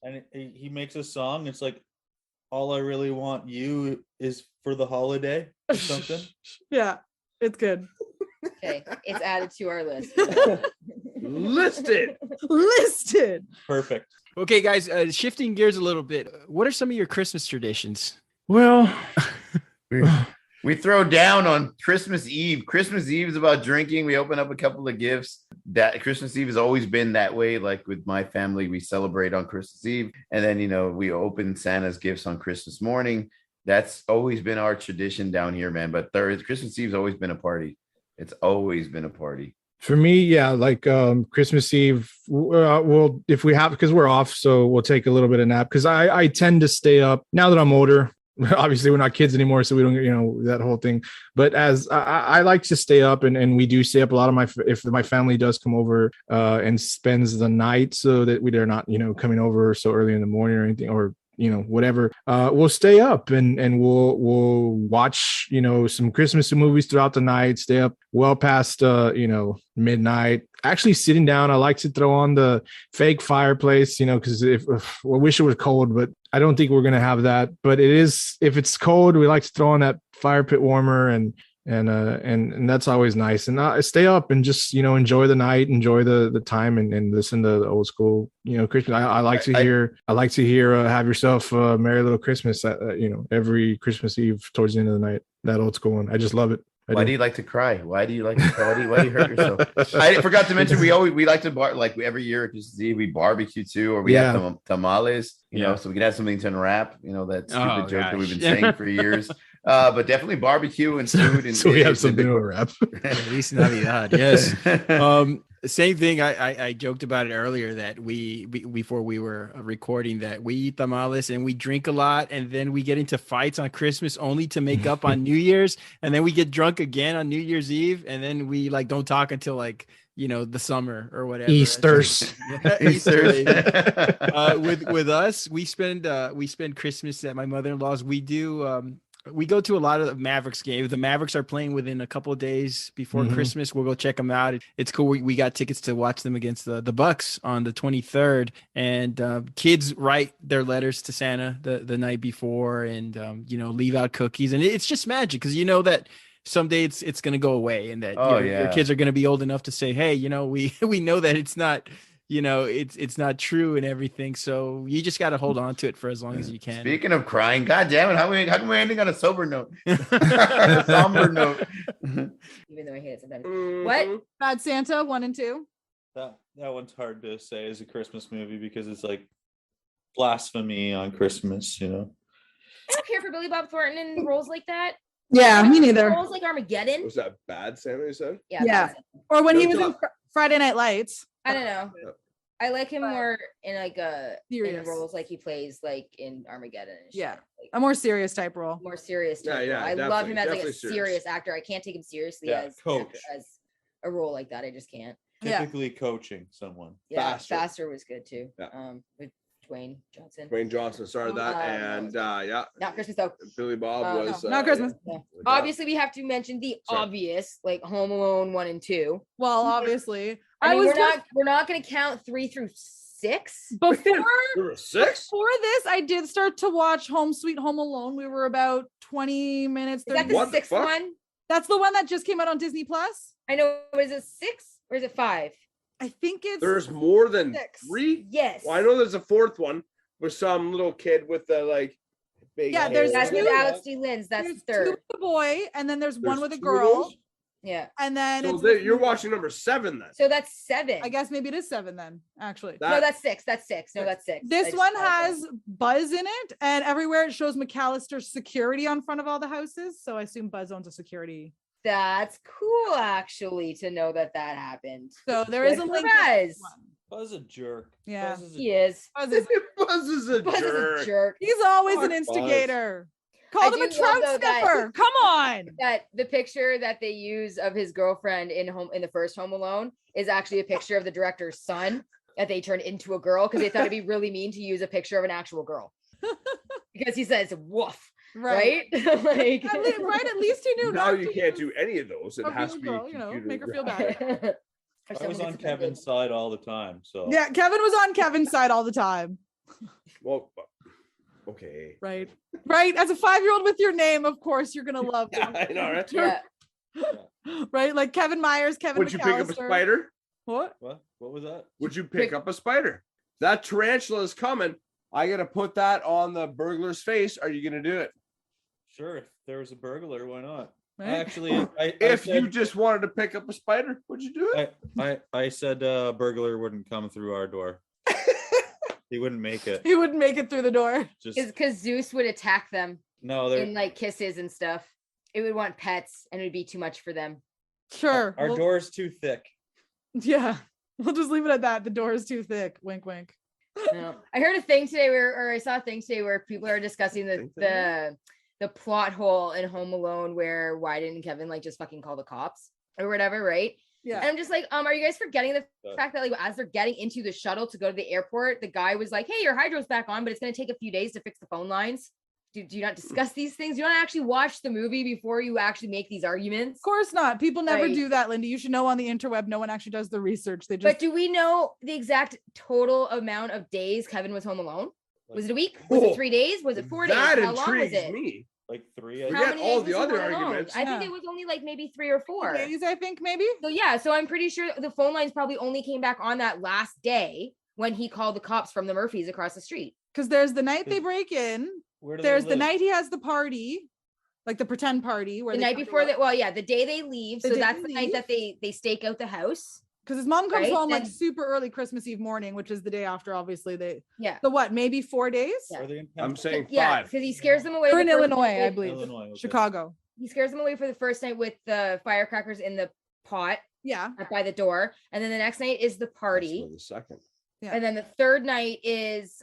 And he makes a song. It's like, all I really want you is for the holiday or something. Yeah, it's good. Okay, it's added to our list. Listed. Perfect. Okay, guys, shifting gears a little bit. What are some of your Christmas traditions? Well, we throw down on Christmas Eve. Christmas Eve is about drinking. We open up a couple of gifts. That Christmas Eve has always been that way. Like with my family, we celebrate on Christmas Eve, and then we open Santa's gifts on Christmas morning. That's always been our tradition down here, man. But Christmas Eve's always been a party. It's always been a party. For me, yeah, like Christmas Eve, we'll, if we have, because we're off, so we'll take a little bit of nap, because I tend to stay up now that I'm older. Obviously, we're not kids anymore, so we don't, that whole thing. But as I like to stay up, and we do stay up. A lot of if my family does come over and spends the night, so that they're not, coming over so early in the morning or anything, or whatever, we'll stay up and we'll watch, some Christmas movies throughout the night, stay up well past, midnight. Actually sitting down, I like to throw on the fake fireplace, because I wish it was cold, but I don't think we're going to have that. But if it's cold, we like to throw on that fire pit warmer and that's always nice. And I stay up and just, enjoy the night, enjoy the time and listen to the old school, Christmas. I like to hear Have Yourself a Merry Little Christmas, every Christmas Eve towards the end of the night, that old school one. I just love it. Why do you like to cry? Why do you like to cry? Why do you hurt yourself? I forgot to mention, we like to every year Christmas Eve we barbecue too, or we have tamales, so we can have something to unwrap, that stupid joke that we've been saying for years. But definitely barbecue and food, and so we have something to wrap. At least Navidad, yes. Same thing. I joked about it earlier that we before we were recording that we eat tamales and we drink a lot, and then we get into fights on Christmas only to make up on New Year's, and then we get drunk again on New Year's Eve, and then we don't talk until the summer or whatever. Easter's. With us, we spend Christmas at my mother-in-law's. We go to a lot of Mavericks games. The Mavericks are playing within a couple of days before Christmas. We'll go check them out. It's cool. We got tickets to watch them against the Bucks on the 23rd. And kids write their letters to Santa the night before, and leave out cookies. And it's just magic, because that someday it's going to go away, and that your kids are going to be old enough to say, hey, we know that it's not. It's not true and everything. So you just got to hold on to it for as long as you can. Speaking of crying, God damn it. How come we're ending on a sober note? A somber note. Even though I hate it sometimes. What? Bad Santa 1 and 2. That one's hard to say as a Christmas movie, because it's like blasphemy on Christmas, I don't care for Billy Bob Thornton in roles like that. Yeah, me neither. Roles like Armageddon. Was that Bad Santa you said? Yeah. Or when he was in Friday Night Lights. I don't know. I like him more in in serious roles like he plays in Armageddon. And shit. Yeah, a more serious type role. More serious type role. I love him as a serious actor. I can't take him seriously as a role like that. I just can't. Typically coaching someone. Yeah, Faster was good too. Yeah. With Dwayne Johnson. Dwayne Johnson started that, and not Christmas though. Billy Bob was not Christmas. Yeah. Obviously, we have to mention the obvious, Home Alone 1 and 2. Well, obviously, we're not going to count 3 through 6. Before there were 6. Before this, I did start to watch Home Sweet Home Alone. We were about 20 minutes. Is that the 6th one? That's the one that just came out on Disney Plus. I know. Is it 6 or is it 5? I think it's There's more than 6. 3. Yes. Well, I know there's a 4th one with some little kid with the like big. Yeah, hair. there's That's with two- Alex D. Linz. That's the There's 2 third. with a boy, and then there's one There's with a 2 of girl, those? Yeah. and then So it's you're watching number 7 then. So that's 7. I guess maybe it is 7 then. Actually, No, that's 6. That's 6. No, that's 6. I this just one thought that. has Buzz in it, and everywhere it shows McAllister's security on front of all the houses. So I assume Buzz owns a security. That's cool, actually, to know that happened. So there is a Good for link. to this Buzz. one. Buzz a jerk. Yeah. Buzz is a He is. Buzz is, Buzz is a Buzz jerk. is a jerk. he's always Fuck an Buzz. instigator. Called him a do trout love, though, that- sniffer. Come on. That the picture that they use of his girlfriend in the first Home Alone is actually a picture of the director's son that they turned into a girl because they thought it'd be really mean to use a picture of an actual girl because he says woof, right? Like, At least he knew. Now not you to can't use do any of those. It a has real to be girl, a you know, computer. make her feel bad. I was on Kevin's side all the time. So Yeah, Kevin was on Kevin's side all the time. Well, okay. Right. As a 5-year-old with your name, of course you're gonna love Yeah, him. I know, right? Yeah. Right? Like Kevin Myers, Kevin Would you pick up a McAllister. spider? What? what was that? Would you pick up a spider? That tarantula is coming. I gotta put that on the burglar's face. Are you gonna do it? Sure, if there was a burglar, why not? Right? Actually, If you just wanted to pick up a spider, would you do it? I said burglar wouldn't come through our door. He wouldn't make it. He wouldn't make it through the door. Just because Zeus would attack them no, they're in like kisses and stuff. It would want pets and it would be too much for them. Sure. our Well, door's too thick. yeah. We'll just leave it at that. The door is too thick. Wink, wink. No. I heard a thing today I saw a thing today where people are discussing the plot hole in Home Alone where why didn't Kevin like just fucking call the cops or whatever, right? Yeah. And I'm just like, are you guys forgetting the Uh. fact that like as they're getting into the shuttle to go to the airport, the guy was like, hey, your hydro's back on, but it's gonna take a few days to fix the phone lines. Do you not discuss these things? You don't actually watch the movie before you actually make these arguments? Of course not. People never Right. do that, Lindy. You should know on the interweb, no one actually does the research. They just But do we know the exact total amount of days Kevin was home alone? Was it a week? Was Oh, it 3 days? Was it 4 days? That How long was intrigues it? me. Like 3. How Forget many all days the was he other home alone? arguments. I think Yeah. it was only like maybe 3 or 4. days, I think, maybe. So yeah, so I'm pretty sure the phone lines probably only came back on that last day when he called the cops from the Murphys across the street. Because there's the night they break in. Where do There's they the live? night he has the party, like the pretend party where The night before that, well, yeah, the day they leave. The So day that's they the night leave. that they stake out the house. because his mom comes Right, home like then- super early Christmas Eve morning, which is the day after. Obviously, they. Yeah. So what? Maybe 4 days. Yeah. Are they in I'm saying Yeah, 5. because he scares them away. They're the in first Illinois, night I with- believe. Illinois, okay. Chicago. He scares them away for the first night with the firecrackers in the pot Yeah. by the door. And then the next night is the That's party. for the second. Yeah. And then the third night is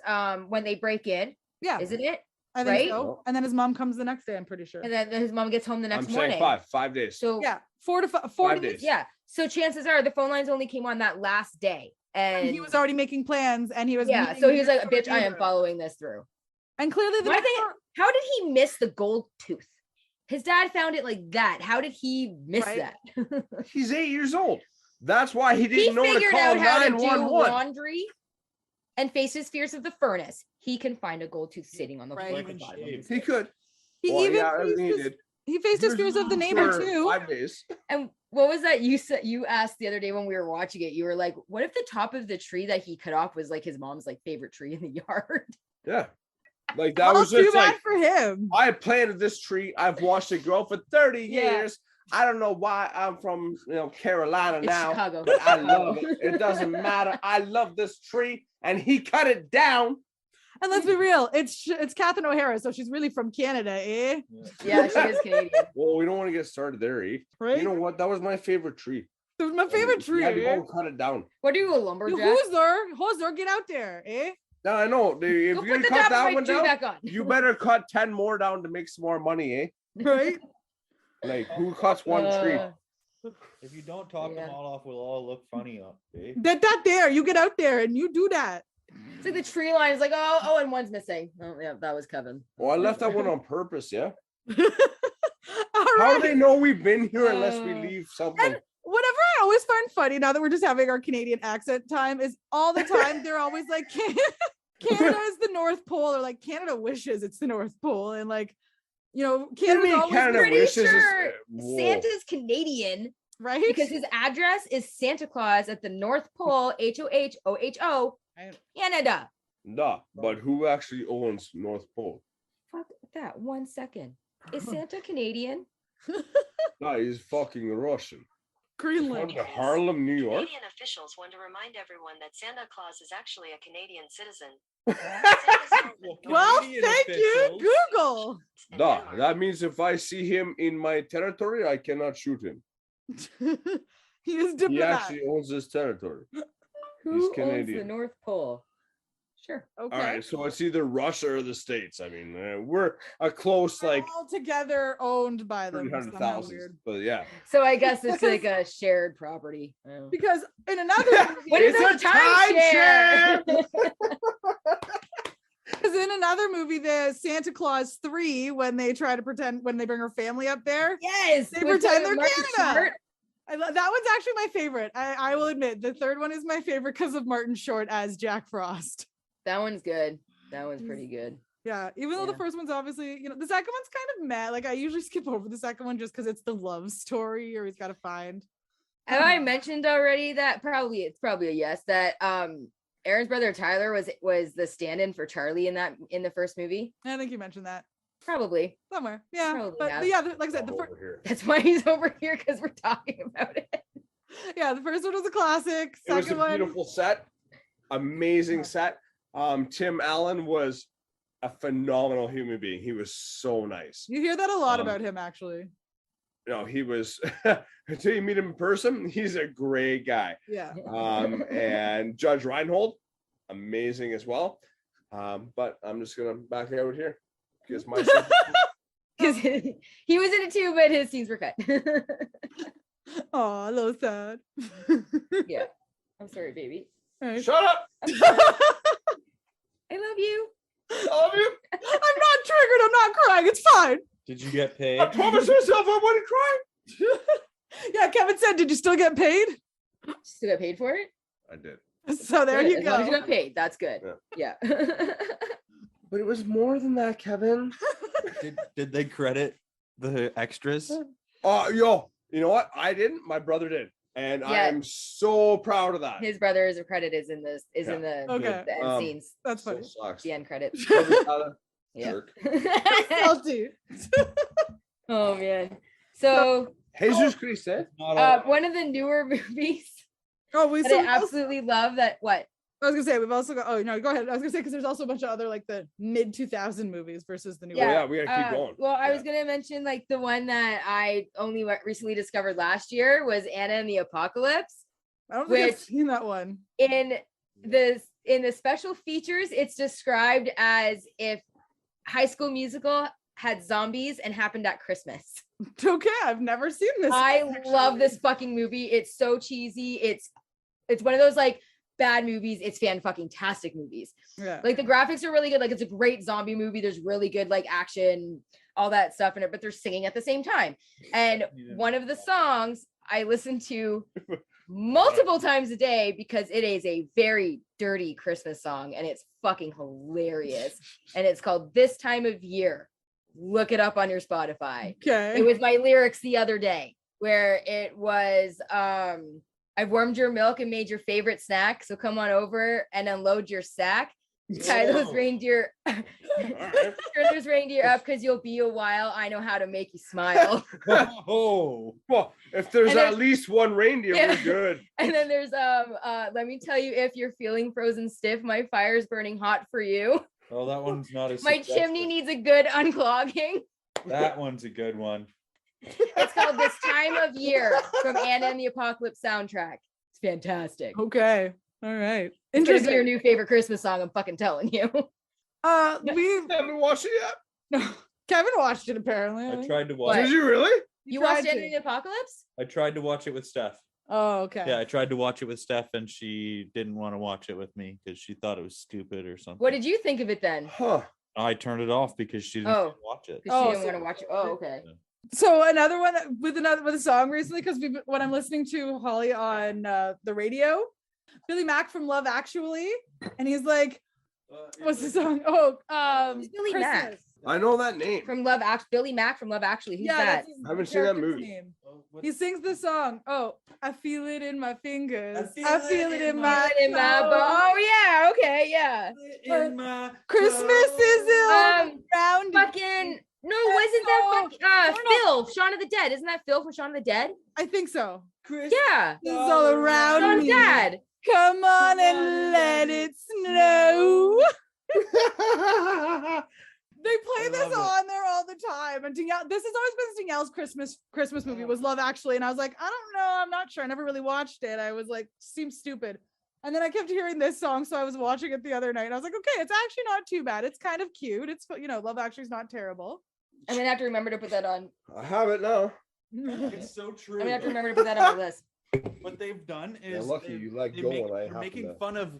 when they break in. Yeah. Isn't it? I think right? so. And then his mom comes the next day. I'm pretty sure. And then his mom gets home the next I'm morning. saying 5 days. So Yeah. 4 5 days. days. yeah. So chances are the phone lines only came on that last day. And He was already making plans, and he was. yeah. meeting So the he was like, next door bitch, I am neighbor. following this through. And clearly, the My next thing- door- How did he miss the gold tooth? His dad found it like that. How did he miss Right. that? He's 8 years old. That's why he He didn't know to figured call out how to do 911. laundry and face his fears of the furnace. He can find a gold tooth sitting on the Right. floor. Even beside him. shaved. He could. he Well, even yeah, faced everything he his, did. he faced his fears of the neighbor For too. 5 days. And what was that you said? You asked the other day when we were watching it. You were like, "What if the top of the tree that he cut off was like his mom's like favorite tree in the yard?" Yeah. Like that Well, was too just bad like for him. I planted this tree. I've watched it grow for 30 Yeah. years. I don't know why I'm from Carolina It's now. Chicago. But I love it. It doesn't matter. I love this tree, and he cut it down. And let's be real, it's Catherine O'Hara, so she's really from Canada, eh? Yeah, she is Canadian. Well, we don't want to get started there, eh? Right? You know what? That was my favorite tree. It was my favorite We had to tree. go and cut it down. What are you, a You lumberjack? Hoser, get out there, eh? Now I know. If Go you're put gonna the cut top of that my one tree down, back on. you better cut 10 more down to make some more money, eh? Right? Like who cuts one tree? If you don't talk Yeah. them all off, we'll all look funny up, eh? That there, you get out there and you do that. It's like the tree line is like, oh, and one's missing. Oh, yeah, that was Kevin. Well, I left that one on purpose, yeah. All How right. do they know we've been here unless we Uh, leave something? Whatever I always find funny now that we're just having our Canadian accent time is all the time they're always like Canada is the North Pole, or like Canada wishes it's the North Pole, and like What do you Canada's mean always Canada Pretty wishes is- sure whoa. Santa's Canadian right? Because his address is Santa Claus at the North Pole, HOHOHO, Canada. Nah, but who actually owns North Pole? Fuck that. 1 second. Is Santa Canadian? Nah, he's fucking Russian. Greenland. To Harlem, New York. Canadian officials want to remind everyone that Santa Claus is actually a Canadian citizen. Well, Canadian thank you, officials. Google. Nah, that means if I see him in my territory, I cannot shoot him. He is He diplomat. actually owns this territory. Who He's owns the Canadian. North Pole? Sure. Okay. All right, so it's either Russia or the States. I mean, we're a close like all together owned by them. Somehow 300,000. weird. But yeah, So I guess it's like a shared property. Because in another movie, What is It's a a timeshare? because in another movie, the Santa Claus 3, when they try to pretend when they bring her family up there, Yes. they with pretend the they're Martin Canada. Short. That one's actually my favorite. I will admit the third one is my favorite because of Martin Short as Jack Frost. That one's good. That one's pretty good. Yeah, even though the Yeah. first one's obviously, the second one's kind of meh. Like I usually skip over the second one just because it's the love story or he's got to find. Have I mentioned already that it's probably a yes that Aaron's brother Tyler was the stand-in for Charlie in the first movie? I think you mentioned that Probably. somewhere. Yeah, Probably but have. yeah, like I said, over here. That's why he's over here because we're talking about it. the first one was a classic. It was a Second one, beautiful set, amazing set. Tim Allen was a phenomenal human being. He was so nice. you hear that a lot about him actually. No, he was until you meet him in person, he's a great guy. Yeah. And Judge Reinhold, amazing as well. But I'm just gonna back out here because my Because he was in it too, but his scenes were cut. Oh, a little sad. Yeah. I'm sorry, baby. Right. shut up. I'm sorry. I love you. I love you. I'm not triggered. I'm not crying. It's fine. Did you get paid? I promised myself I wouldn't cry. Yeah, Kevin said, did you still get paid? Still got paid for it? I did. So there Good. you As long as you go. got paid, that's good. Yeah. But it was more than that, Kevin. Did they credit the extras? Yo, you know what? I didn't. My brother did. And I Yeah. am so proud of that. His brother's credit is in this in the Okay. the end scenes, That's So funny. sucks. the end credits. Yeah. Jerk. Salty. Oh man. So Jesus Christ, eh? Not all. one of the newer movies Oh, we that I absolutely love that what? I was gonna say we've also got. Oh no, go ahead. I was gonna say because there's also a bunch of other like the mid 2000 movies versus the new. Oh, yeah, we gotta keep going. Well, I Yeah. was gonna mention like the one that I only recently discovered last year was Anna and the Apocalypse. I don't think I've which- seen that one. In the special features, it's described as if High School Musical had zombies and happened at Christmas. Okay, I've never seen this. I actually. love this fucking movie. It's so cheesy. It's one of those like bad movies. It's fan-fucking-tastic movies. Yeah. Like the graphics are really good. Like it's a great zombie movie. There's really good like action, all that stuff in it, but they're singing at the same time. And one of the songs I listen to multiple times a day because it is a very dirty Christmas song and it's fucking hilarious. And it's called This Time of Year. Look it up on your Spotify. Okay. It was my lyrics the other day where it was I've warmed your milk and made your favorite snack, so come on over and unload your sack. Tie those reindeer turn those reindeer up because you'll be a while. I know how to make you smile. Oh, well, if there's And at there's- least one reindeer, Yeah. we're good. And then there's let me tell you, if you're feeling frozen stiff, my fire's burning hot for you. Oh, that one's not as My chimney needs a good unclogging. That one's a good one. It's called This Time of Year from Anna and the Apocalypse soundtrack. It's fantastic. Okay. All right. It's gonna be your Interesting. new favorite Christmas song. I'm fucking telling you. We Haven't watched it yet. Kevin watched it apparently. I think. tried to watch. What? Did you really? You tried watched Anna to. and the Apocalypse? I tried to watch it with Steph. Oh, okay. Yeah, I tried to watch it with Steph, and she didn't want to watch it with me because she thought it was stupid or something. What did you think of it then? Huh. I turned it off because she didn't Oh. want to watch it. Because Oh, she didn't so- want to watch it. Oh, okay. So another one with a song recently because when I'm listening to Holly on the radio, Billy Mack from Love Actually, and he's like, what's the song? Oh, Who's Billy Christmas. Mack? I know that name. From Love Actually, Billy Mack from Love Actually. Who's that? that's his I haven't seen that character's movie. name. He sings the song. Oh, I feel it in my fingers. I feel feel it it in in my In my bones. oh yeah, okay, yeah. In my Christmas is around. Fucking no, wasn't that fucking no. Phil, Shaun of the Dead? Isn't that Phil from Shaun of the Dead? I think so. Yeah. This is all around Shaun of me. the Dead. Come on and let it snow. They play this on there all the time. And Danielle, this has always been Danielle's Christmas movie was Love Actually. And I was like, I don't know, I'm not sure. I never really watched it. I was like, seems stupid. And then I kept hearing this song, so I was watching it the other night. And I was like, okay, it's actually not too bad. It's kind of cute. It's, Love Actually is not terrible. I'm gonna have to remember to put that on. I have it now. It's so true. I'm gonna have to remember to put that on the list. What they've done is lucky you let they go make- when I they're happened making to- fun of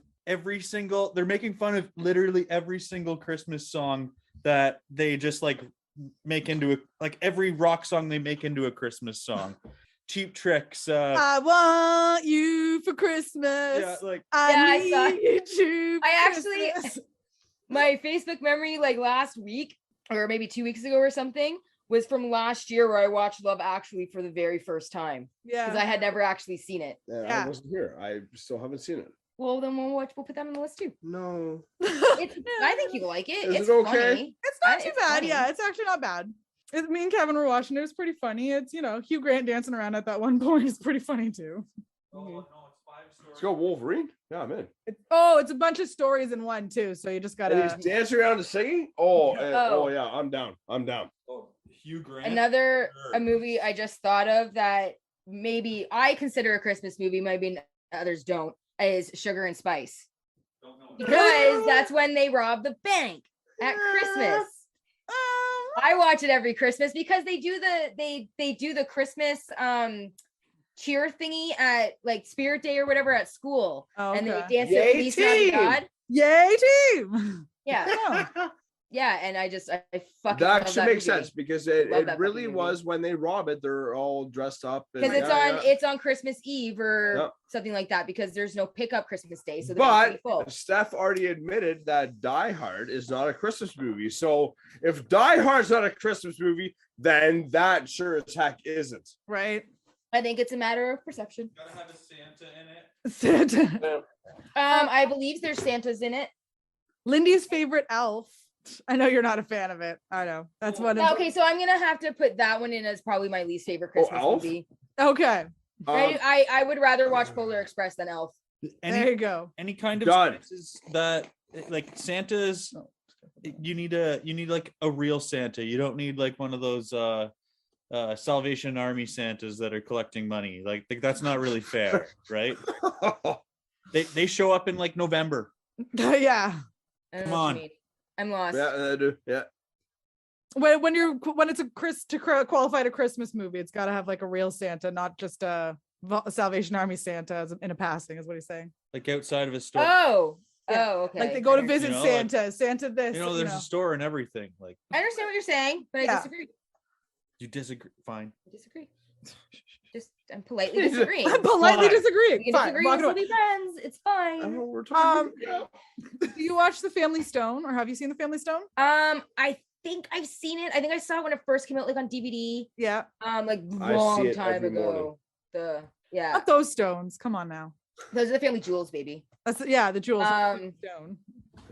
they're making fun of literally every single Christmas song that they just like make into every rock song they make into a Christmas song. Cheap Tricks. I want you for Christmas. Yeah, like I saw- need you. I actually my Facebook memory like last week or maybe 2 weeks ago or something was from last year where I watched Love Actually for the very first time because I had never actually seen it. Yeah, I wasn't here. I still haven't seen it. Well, then we'll put that on the list too. No. I think you like it. Is It's it okay? funny. It's not too bad. funny. Yeah, it's actually not bad. Me and Kevin were watching it. It was pretty funny. It's, Hugh Grant dancing around at that one point is pretty funny too. Let's go Wolverine. Yeah, I'm in. It's a bunch of stories in one too. So you just And gotta. he's dancing around and singing. Oh Oh. yeah, I'm down. Hugh Grant. A movie I just thought of that maybe I consider a Christmas movie, maybe others don't, is Sugar and Spice. Because that's when they rob the bank at Christmas. I watch it every Christmas because they do the Christmas cheer thingy at like Spirit Day or whatever at school. Oh, and they okay. dance Yay, to Feliz team! Navidad. Yay team! Yeah. Yeah, and I fucking That love actually that makes movie. sense because Love it that really fucking was when they rob it, they're all dressed up. Because it's on Christmas Eve or something like that because there's no pickup Christmas Day. So the bank's But full. Steph already admitted that Die Hard is not a Christmas movie. So if Die Hard's not a Christmas movie, then that sure as heck isn't. Right. I think it's a matter of perception. Gotta have a Santa in it. Santa. I believe there's Santas in it. Lindy's favorite elf. I know you're not a fan of it. I know. That's one of Okay, so I'm gonna have to put that one in as probably my least favorite Christmas Elf? movie. Okay. I would rather watch Polar Express than Elf. There you go. Any kind of Done. spices that like Santa's you need like a real Santa. You don't need like one of those Salvation Army Santas that are collecting money. Like that's not really fair, right? They show up in like November. Yeah. I don't Come know what on. you mean. I'm lost. Yeah, I do. Yeah. When it's to qualify a Christmas movie, it's got to have like a real Santa, not just a Salvation Army Santa in a passing, is what he's saying. Like outside of a store. Yeah. Okay. Like they go to visit like- Santa. Santa this. There's a store and everything. Like I understand what you're saying, but I disagree. you disagree. Fine. I disagree. I'm politely disagreeing. I'm politely Fine. disagreeing. We can Fine. disagree, Walk we'll away. be friends. It's fine. We're talking. Do you watch The Family Stone, or have you seen The Family Stone? I think I've seen it. I think I saw it when it first came out, like on DVD. Yeah. Like I see long it time every ago. morning. Not those stones. Come on now. Those are the family jewels, baby. That's the jewels. Stone.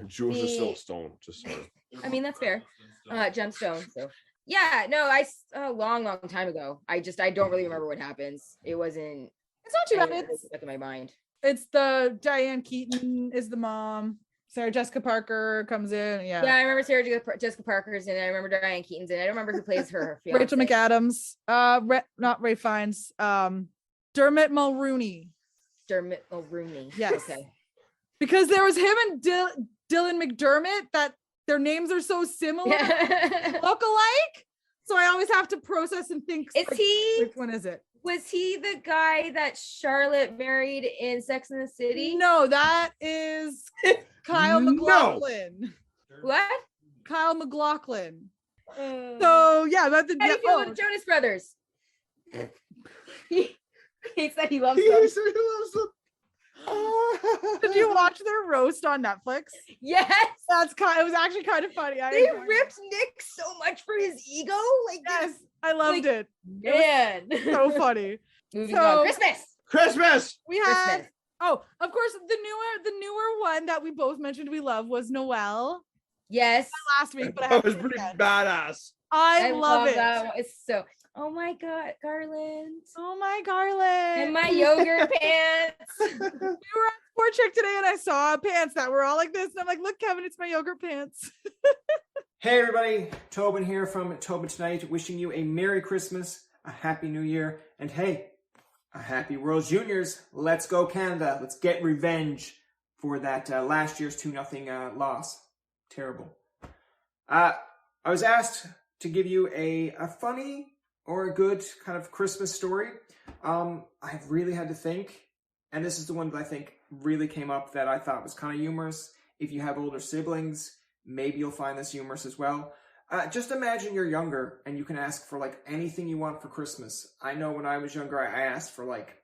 Jewels are still stone. Just sorry. I mean, that's fair. Gemstone. So yeah, no, a long time ago. I don't really remember what happens. It wasn't. It's not too bad. It's stuck in my mind. It's the Diane Keaton is the mom. Sarah Jessica Parker comes in. Yeah. Yeah, I remember Sarah Jessica Parker's in it. I remember Diane Keaton's in it. I don't remember who plays her fiance. Rachel McAdams. Not Ray Fiennes. Dermot Mulrooney. Dermot Mulrooney. Yes. Okay. Because there was him and Dylan McDermott that their names are so similar, look alike. So I always have to process and think. Which one is it? Was he the guy that Charlotte married in Sex and the City? No, that is Kyle MacLachlan. What? Kyle MacLachlan. So yeah, that's the How do you feel with Jonas Brothers? He hates that he loves them. He loves them. Did you watch their roast on Netflix? Yes. It was actually kind of funny. They ripped Nick so much for his ego. Like, yes, I loved it. Man, it was so funny. Moving on. Christmas. We had of course the newer one that we both mentioned we love was Noel. Yes. Not last week, but I That was pretty badass. I love it. That one. It's so. Oh my God, Garland. Oh my Garland. And my yogurt pants. We were at Sport Check today and I saw pants that were all like this. And I'm like, look, Kevin, it's my yogurt pants. Hey everybody, Tobin here from Tobin Tonight, wishing you a Merry Christmas, a Happy New Year, and hey, a Happy World Juniors. Let's go Canada. Let's get revenge for that last year's 2-0 loss. Terrible. I was asked to give you a funny or a good kind of Christmas story. I've really had to think, and this is the one that I think really came up that I thought was kind of humorous. If you have older siblings, maybe you'll find this humorous as well. Just imagine you're younger and you can ask for like anything you want for Christmas. I know when I was younger, I asked for like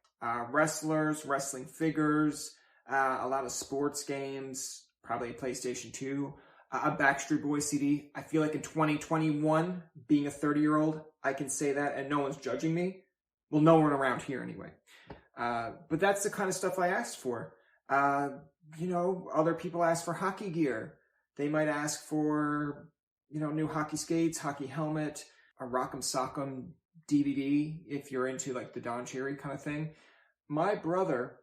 wrestlers, wrestling figures, a lot of sports games, probably a PlayStation 2, a Backstreet Boys CD. I feel like in 2021, being a 30-year-old, I can say that and no one's judging me. Well, no one around here anyway. But that's the kind of stuff I asked for. Other people ask for hockey gear. They might ask for, new hockey skates, hockey helmet, a Rock'em Sock'em DVD, if you're into like the Don Cherry kind of thing. My brother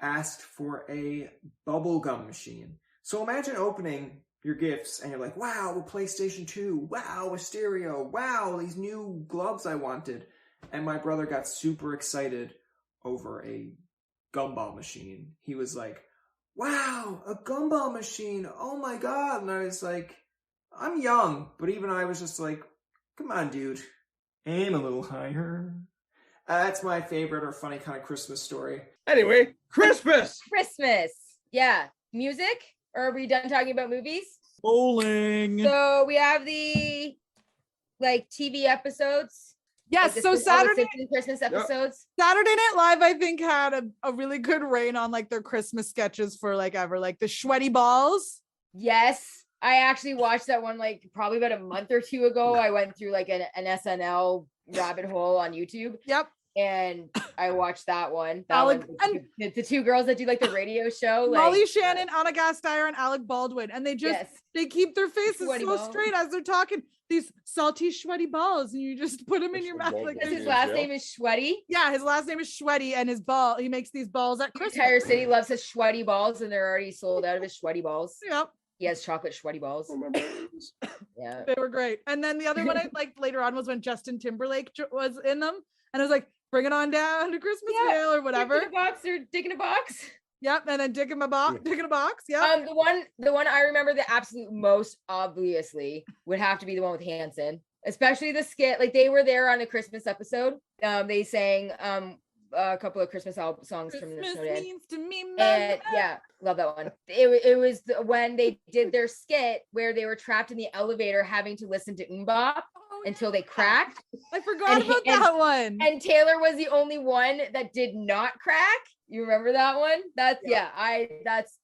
asked for a bubblegum machine. So imagine opening your gifts and you're like, wow, a PlayStation 2, wow, a stereo, wow, these new gloves I wanted. And my brother got super excited over a gumball machine. He was like, wow, a gumball machine, oh my God. And I was like, I'm young, but even I was just like, come on, dude, aim a little higher. That's my favorite or funny kind of Christmas story. Anyway, Christmas. Christmas. Yeah. Music? Or are we done talking about movies? Bowling. So we have the TV episodes. Yes, like so Saturday Christmas episodes. Saturday Night Live, I think, had a really good reign on like their Christmas sketches for like ever, like the sweaty balls. Yes, I actually watched that one like probably about a month or two ago. I went through like an SNL rabbit hole on YouTube. Yep. And I watched that one. The two girls that do like the radio show, like Molly Shannon, Anna Gasteyer, and Alec Baldwin, and they keep their faces straight as they're talking. These salty, sweaty balls, and you just put them in your mouth. Like his last name is Sweaty. Yeah, his last name is Sweaty, and he makes these balls at Christmas. The entire city loves his sweaty balls, and they're already sold out of his sweaty balls. Yep. He has chocolate sweaty balls. Yeah, they were great. And then the other one I liked later on was when Justin Timberlake was in them, and I was like, bring it on down to Christmasville or whatever. Dick in a box. Yep, and then Dick in a box. Yeah. The one I remember the absolute most obviously would have to be the one with Hanson, especially the skit. Like they were there on a Christmas episode. They sang a couple of Christmas songs from the show. Means to me, and yeah, love that one. It was when they did their skit where they were trapped in the elevator having to listen to Mbop until they cracked. I forgot about that one. And Taylor was the only one that did not crack. You remember that one? That's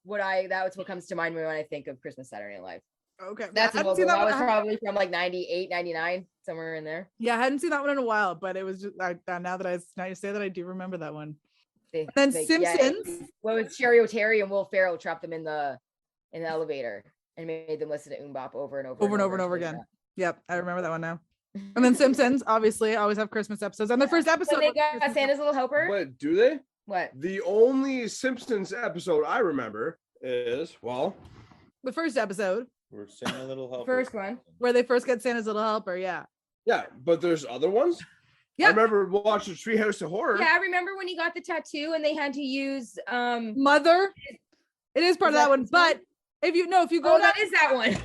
what comes to mind when I think of Christmas Saturday Night Live. Okay. That's that was probably from like 98, 99, somewhere in there. Yeah, I hadn't seen that one in a while, but it was just now you say that, I do remember that one. And then Simpsons. With Sherry O'Terry and Will Ferrell trapped them in the elevator and made them listen to Mbop over and over again. Yep, I remember that one now. And then Simpsons, obviously, always have Christmas episodes. And the first episode, they got Santa's Little Helper. What do they? What? The only Simpsons episode I remember is the first episode. Where Santa Little Helper. First one. Where they first get Santa's Little Helper, yeah. Yeah, but there's other ones. Yeah. I remember watching Treehouse of Horror. Yeah, I remember when he got the tattoo and they had to use Mother. It is part of that one, but if you go down, that is that one.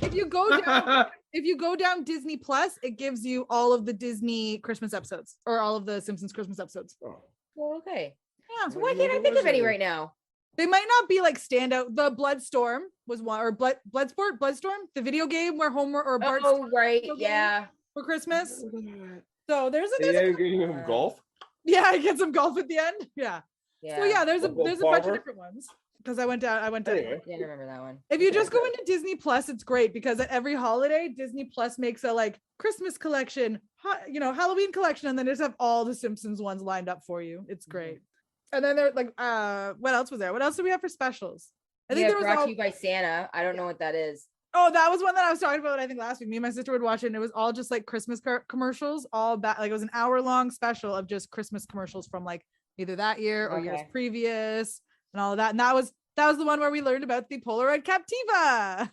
If you go down Disney Plus, it gives you all of the Disney Christmas episodes or all of the Simpsons Christmas episodes. Oh. Well, okay. Yeah. So why can't I think of any right now? They might not be like standout. The Bloodstorm was one, or Bloodstorm, the video game where Homer or Bart. Oh, right. Yeah. For Christmas. So there's a game of golf. Yeah, I get some golf at the end. Yeah. Yeah. So yeah, there's a Local bunch of farmer? different ones. Because I went down. Anyway. Yeah, I remember that one. If you just go into Disney Plus, it's great because at every holiday, Disney Plus makes a like Christmas collection, Halloween collection, and then just have all the Simpsons ones lined up for you. It's great. And then they're like, what else was there? What else do we have for specials? I think there was Brought to you by Santa. I don't know what that is. Oh, that was one that I was talking about, I think last week. Me and my sister would watch it, and it was all just like Christmas commercials, all back. Like it was an hour-long special of just Christmas commercials from like either that year or years previous, and all of that. And that was the one where we learned about the Polaroid Captiva.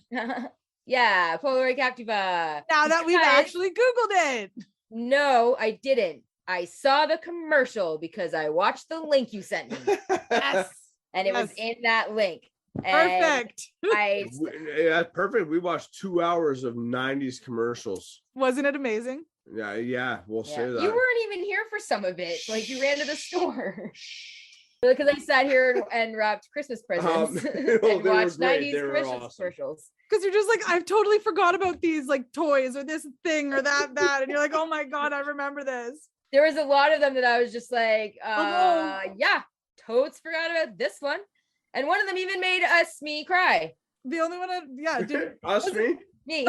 Yeah, Polaroid Captiva. Now that we've actually Googled it. No, I didn't. I saw the commercial because I watched the link you sent me. Yes. And it was in that link. Perfect. Yeah, perfect. We watched 2 hours of 90s commercials. Wasn't it amazing? Yeah, we'll say that. You weren't even here for some of it. Like you ran to the store. Because I sat here and wrapped Christmas presents and watched 90s commercials. Because you're just like, I've totally forgot about these like toys or this thing or that. And you're like, oh my God, I remember this. There was a lot of them that I was just like, yeah, totes forgot about this one. And one of them even made me cry. The only one, Me.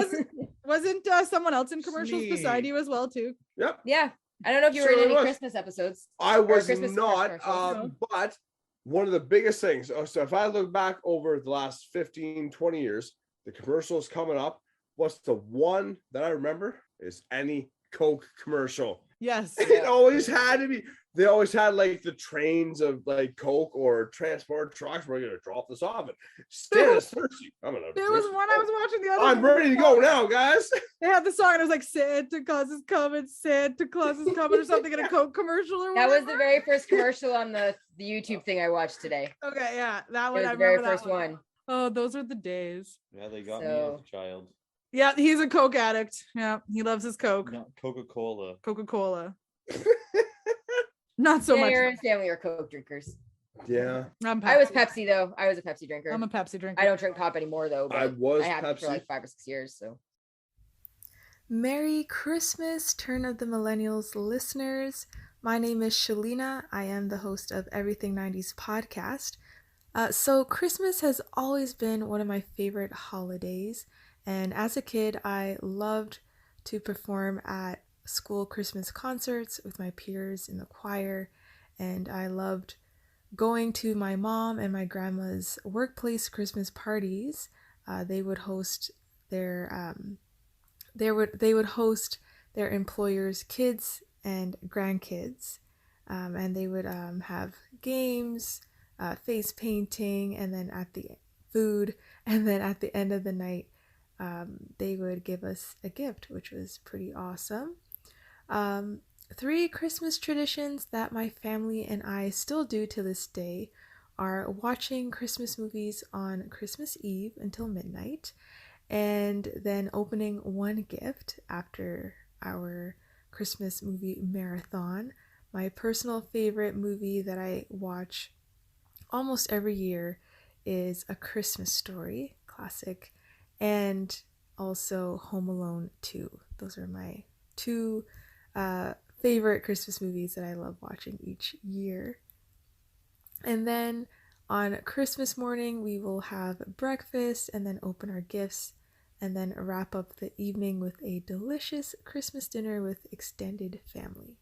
Wasn't someone else in commercials beside you as well too? Yep. Yeah. I don't know if you were in any Christmas episodes. I was not, but one of the biggest things, so if I look back over the last 15, 20 years, the commercials coming up, what's the one that I remember is any Coke commercial. Yes. It always had to be. They always had like the trains of like Coke or transport trucks. We're gonna drop this off and Santa's thirsty. There was one I was watching the other. I'm ready to go now, guys. They had the song and it was like Santa Claus is coming, Santa Claus is coming, or something in a Coke commercial or whatever. That was the very first commercial on the YouTube thing I watched today. Okay, yeah, that one. It was the very first one. Oh, those are the days. Yeah, they got me as a child. Yeah, he's a Coke addict. Yeah, he loves his Coke. Not Coca-Cola. Coca-Cola. Not so much. Your family are Coke drinkers. Yeah. I was Pepsi though. I was a Pepsi drinker. I'm a Pepsi drinker. I don't drink pop anymore though. But I have Pepsi for like 5 or 6 years. So. Merry Christmas, Turn of the Millennials listeners. My name is Shalina. I am the host of Everything 90s podcast. So Christmas has always been one of my favorite holidays. And as a kid, I loved to perform at school Christmas concerts with my peers in the choir. And I loved going to my mom and my grandma's workplace Christmas parties. They would host their employers' kids and grandkids, and they would have games, face painting, and then at the food, and then at the end of the night, they would give us a gift, which was pretty awesome. 3 Christmas traditions that my family and I still do to this day are watching Christmas movies on Christmas Eve until midnight, and then opening one gift after our Christmas movie marathon. My personal favorite movie that I watch almost every year is A Christmas Story, classic, and also Home Alone 2. Those are my 2 favorite Christmas movies that I love watching each year. And then on Christmas morning, we will have breakfast and then open our gifts, and then wrap up the evening with a delicious Christmas dinner with extended family.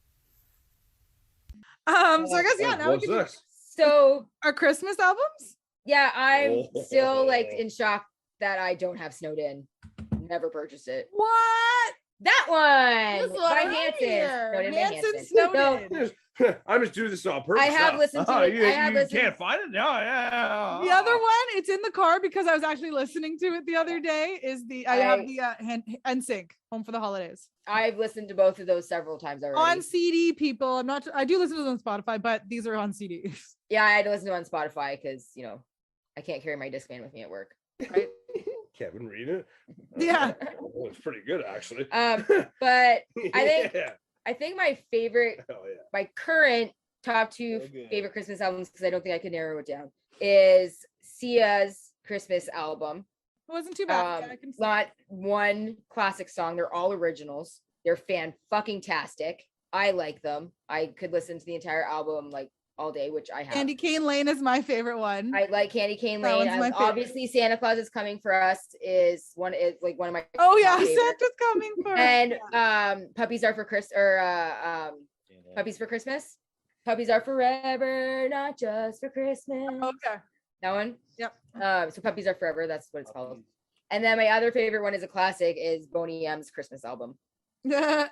So I guess, yeah, now we can do. So our Christmas albums? Yeah, I'm still like in shock that I don't have Snowed In. Never purchased it. What? That one by Hanson. Hanson Snowden. I'm just doing this on purpose. I have listened to it. You can't find it? Yeah. The other one, it's in the car because I was actually listening to it the other day, is I have the NSYNC, Home for the Holidays. I've listened to both of those several times already. On CD, people. I do listen to them on Spotify, but these are on CDs. Yeah, I had to listen to it on Spotify because, I can't carry my Discman with me at work. Right? Kevin read it. Yeah. It's pretty good actually. But I think my favorite, my current top 2 favorite Christmas albums, because I don't think I could narrow it down, is Sia's Christmas album. It wasn't too bad. Not one classic song. They're all originals. They're fan-fucking-tastic. I like them. I could listen to the entire album like all day, which I have. Candy Cane Lane is my favorite one. I like Candy Cane That Lane. one's my Obviously, Santa Claus is Coming for Us is one of my Oh yeah, top favorites. Santa's coming for us. And Puppies Are for Chris Puppies for Christmas. Puppies are forever, not just for Christmas. Okay. That one? Yep. So Puppies Are Forever, that's what it's called. And then my other favorite one is a classic, is Boney M's Christmas album. Mary's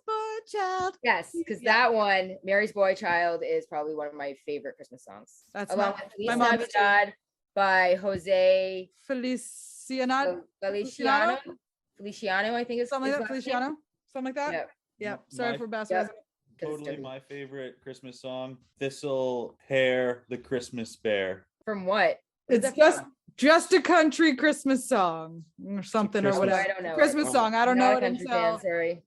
Boy Child. Yes, because that one, Mary's Boy Child, is probably one of my favorite Christmas songs. That's along my with Feliz mom's Navidad by Jose Feliciano, I think it's something like that. Feliciano, something like that. Yep. Yep. Sorry for bastardizing. Totally my favorite Christmas song. Thistle Hair, the Christmas Bear. From what? It's just a country Christmas song or something or whatever. I don't know. Christmas song. I don't know it country until. fan, sorry.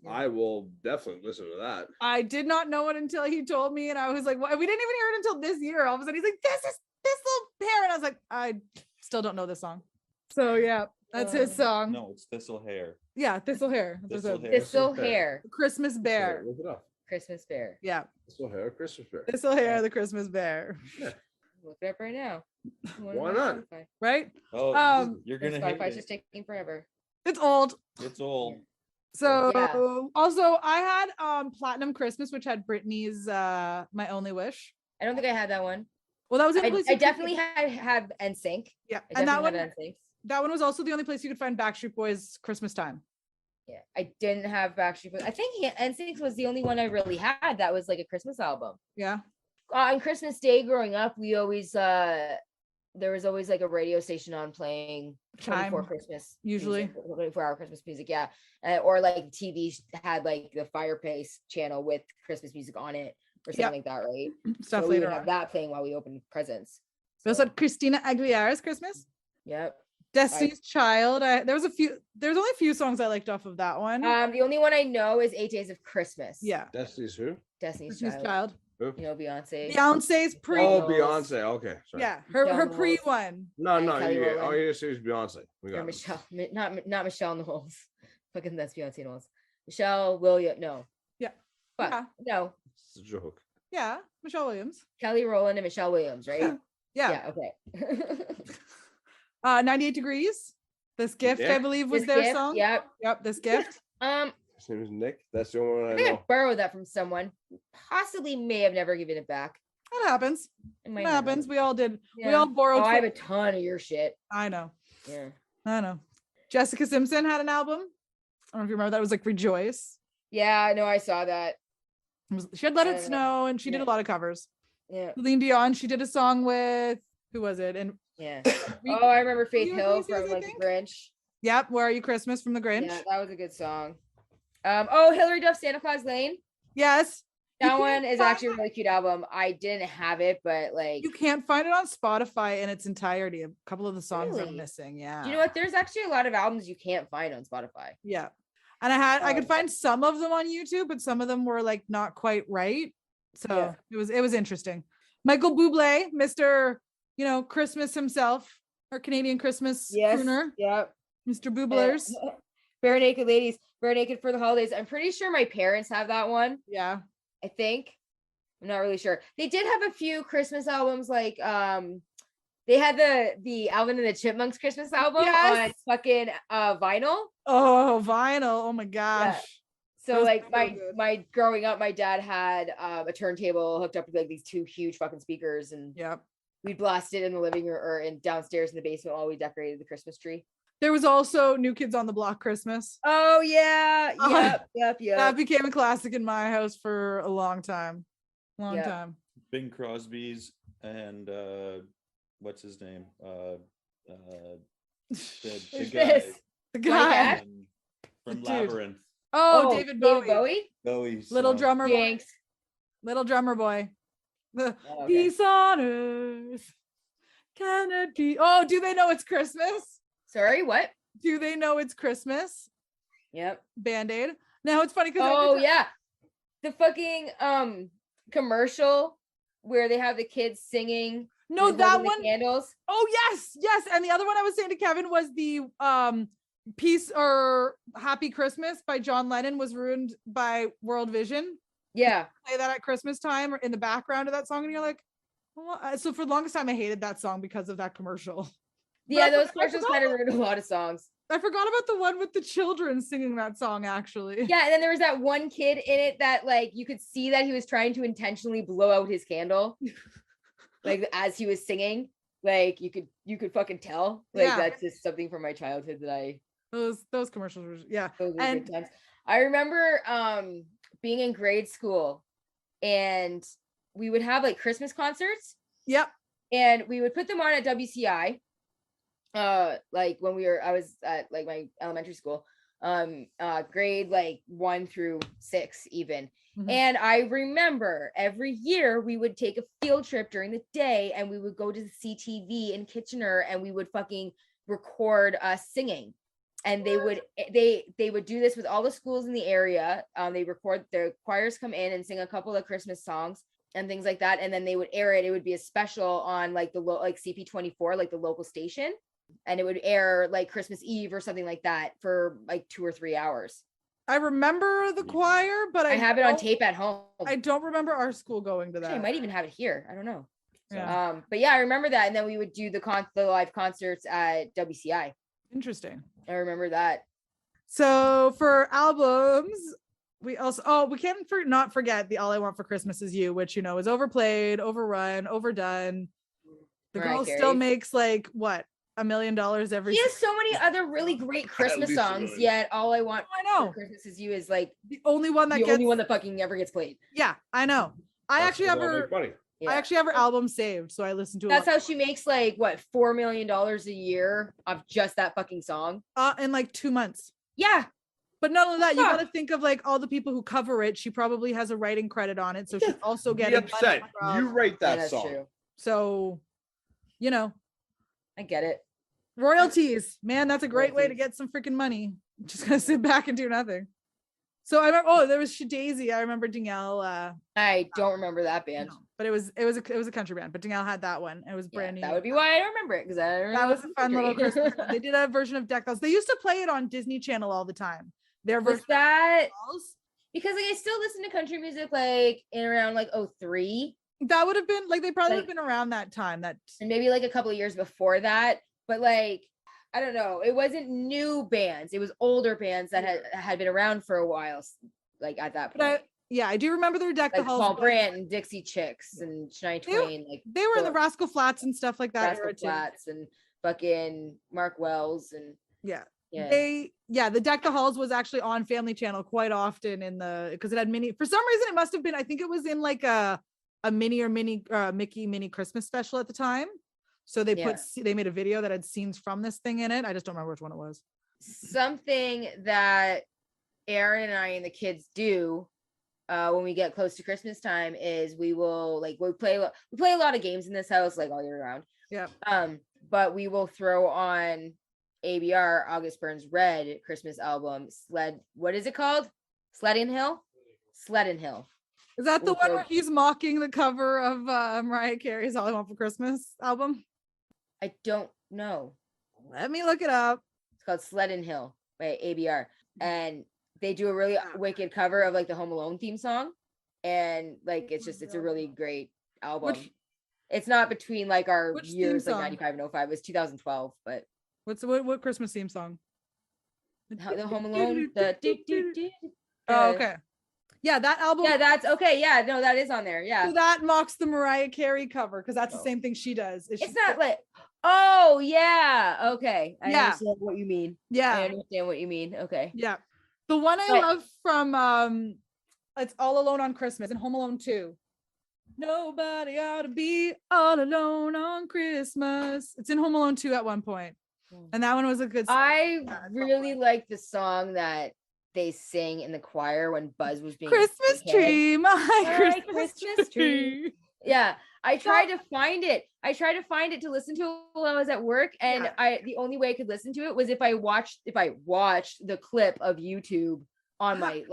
I will definitely listen to that. I did not know it until he told me, and I was like, "What?" We didn't even hear it until this year. All of a sudden, he's like, "This is Thistle Hair," and I was like, "I still don't know this song." So yeah, that's his song. No, it's Thistle Hair. Yeah, Thistle Hair. Thistle Hair. Christmas Bear. Look it up. Christmas Bear. Yeah. Thistle Hair, Christmas Bear. Thistle Hair, the Christmas Bear. Yeah. Look it up right now. Why not? Right? Oh, you're gonna hate Spotify's it. just taking forever. It's old. It's old. So Yeah. also I had Platinum Christmas, which had Britney's My Only Wish. I don't think I had that one. Well, that was the only place I you could- definitely have NSYNC. Yeah, I and that one, definitely had NSYNC. that one was also the only place you could find Backstreet Boys Christmas Time. Yeah, I didn't have Backstreet Boys. I think NSYNC was the only one I really had that was like a Christmas album. Yeah. On Christmas Day growing up, we always there was always like a radio station on playing 24 Time, Christmas usually. 24-hour Christmas music, yeah. Or like TV had like the Fireplace channel with Christmas music on it or something like that, right? Stuff so we later would have on. that playing while we opened presents. We also had Christina Aguilera's Christmas. Yep. Destiny's Child. There's only a few songs I liked off of that one. The only one I know is 8 Days of Christmas. Yeah. Destiny's who? Destiny's Destiny's Child. Child. Who? You know, Beyonce. Beyonce's pre. Oh, Beyonce. Okay. Sorry. Yeah, her Donald. pre one. No, And no. Kelly Yeah. Rowland. Oh, you just say it was Beyonce. We Or got it. Michelle, not Michelle Knowles. Fucking that's Beyonce Knowles. Michelle Williams. No. Yeah. Fuck. Yeah. No. It's a joke. Yeah, Michelle Williams. Kelly Rowland and Michelle Williams, right? Yeah. Okay. 98 Degrees. This Gift, I Nick? believe, was This their Gift, song. Yep. Yep. This Gift. His name is Nick. That's the only one I I think I know. borrowed that from someone. Possibly may have never given it back. That happens. It It might have. happens. We all did. We Yeah. all borrowed. Oh, I have a ton of your shit. I know. Yeah. I know. Jessica Simpson had an album. I don't know if you remember that. It was like Rejoice. Yeah, I know. I saw that. She had Let I It don't know. Snow, and she did Yeah. a lot of covers. Yeah. Celine Dion, she did a song with, who was it? And Yeah. Oh, I remember Faith Rio Hill Iglesias, from I like think? The Grinch. yep, Where Are You Christmas from The Grinch. Yeah, that was a good song. Oh, Hillary Duff, Santa Claus Lane. Yes. You That can't one is find actually a really cute album. I didn't have it, but like, You can't find it on Spotify in its entirety. A couple of the songs are Really? missing. Yeah. you know what? There's actually a lot of albums you can't find on Spotify. Yeah. And I could Um, find some of them on YouTube, but some of them were like not quite right. So it was interesting. Michael Bublé, Mr. Christmas himself, our Canadian Christmas Yes. crooner, Yep. Mr. Bublers. Bare Naked Ladies, Bare Naked for the Holidays. I'm pretty sure my parents have that one. Yeah. I think. I'm not really sure. They did have a few Christmas albums, like they had the Alvin and the Chipmunks Christmas album Yes. on fucking vinyl. Oh, vinyl. Oh my gosh. So Those like are so good. my growing up, my dad had a turntable hooked up with like these two huge fucking speakers, and Yep. we'd blast it in the living room or in downstairs in the basement while we decorated the Christmas tree. There was also New Kids on the Block Christmas. Oh yeah, yep. That became a classic in my house for a long time. Yeah. Time. Bing Crosby's and what's his name? The Who's guy this? The Johnny guy. Cash? from Dude. Labyrinth. Oh, David Bowie. Bowie's Little song. drummer boy. Jinx. Little drummer boy. Oh, okay. Peace on earth. Can it be? Oh, do they know it's Christmas? Sorry, what? Do they know it's Christmas? Yep. Band-Aid. Now it's funny because Oh yeah, the fucking commercial where they have the kids singing. No, and that holding the one. Candles. Oh yes. And the other one I was saying to Kevin was the Peace or Happy Christmas by John Lennon was ruined by World Vision. Yeah. Play that at Christmas time or in the background of that song, and you're like, well, so for the longest time I hated that song because of that commercial. Yeah, those commercials kind of ruined a lot of songs. I forgot about the one with the children singing that song, actually. Yeah, and then there was that one kid in it that like you could see that he was trying to intentionally blow out his candle. Like as he was singing. Like you could fucking tell. Like that's just something from my childhood that those commercials were those were good times. I remember being in grade school and we would have like Christmas concerts. Yep. And we would put them on at WCI. Like when I was at like my elementary school, grade like 1 through 6 even. Mm-hmm. And I remember every year we would take a field trip during the day and we would go to the CTV in Kitchener and we would fucking record us singing. And they would do this with all the schools in the area. They record, their choirs come in and sing a couple of Christmas songs and things like that. And then they would air it. It would be a special on like like CP24, like the local station. And it would air like Christmas Eve or something like that for like 2 or 3 hours. I remember the choir, but I have it on tape at home. I don't remember our school going to that. Actually, I might even have it here. I don't know. Yeah. But yeah, I remember that. And then we would do the live concerts at WCI. Interesting. I remember that. So for albums, we also we can't not forget the All I Want for Christmas Is You, which is overplayed, overrun, overdone. The girl still makes like what? $1 million every. He has so many other really great Christmas songs. Yet All I Want for Christmas Is You is like the only one that fucking ever gets played. Yeah, I know. I actually have her album saved, so I listen to it. That's how she makes like what $4 million a year of just that fucking song. In like 2 months. Yeah. But not only that, you got to think of like all the people who cover it. She probably has a writing credit on it, so she's also getting upset. You write that song. True. So, I get it. Royalties, man, that's a great way to get some freaking money. Just gonna sit back and do nothing. So I remember, there was Shadaisy. I remember Danielle. I don't remember that band, but it was a country band. But Danielle had that one. It was brand new. That would be why I don't remember it, because that was a fun little Christmas. They did a version of Deck Dolls. They used to play it on Disney Channel all the time. Was that because like I still listen to country music like in around like 2003. That would have been like they probably would have been around that time. And maybe like a couple of years before that. But like, I don't know, it wasn't new bands. It was older bands that had been around for a while, like at that point. I do remember their Deck the Halls. Paul Brandt and Dixie Chicks and Shania Twain. They were in the Rascal Flats and stuff like that. Rascal Flats and fucking Mark Wells and the Deck the Halls was actually on Family Channel quite often because it had for some reason it must have been, I think it was in like a Mickey mini Christmas special at the time. So they made a video that had scenes from this thing in it. I just don't remember which one it was. Something that Aaron and I and the kids do when we get close to Christmas time is we play a lot of games in this house like all year round. Yeah. But we will throw on ABR August Burns Red Christmas album what is it called? Sledding Hill. Is that the one where he's mocking the cover of Mariah Carey's All I Want for Christmas album? I don't know. Let me look it up. It's called Sledding Hill by ABR. And they do a really wicked cover of like the Home Alone theme song. And like, it's a really great album. It's not between like our years like 95 and 05. It was 2012, but. What Christmas theme song? The Home Alone. Oh, okay. Yeah, that album. Yeah, that's okay. Yeah, no, that is on there. Yeah. So that mocks the Mariah Carey cover because that's the same thing she does. It's not like, oh yeah, okay. I understand what you mean. Yeah, I understand what you mean. Okay. Yeah, the one I love from it's All Alone on Christmas and Home Alone 2. Nobody ought to be all alone on Christmas. It's in Home Alone 2 at one point, and that one was a good song. I really like the song that they sing in the choir when Buzz was being Christmas tree, my Christmas tree. Yeah, I tried to find it. To listen to while I was at work, and the only way I could listen to it was if I watched the clip of YouTube on my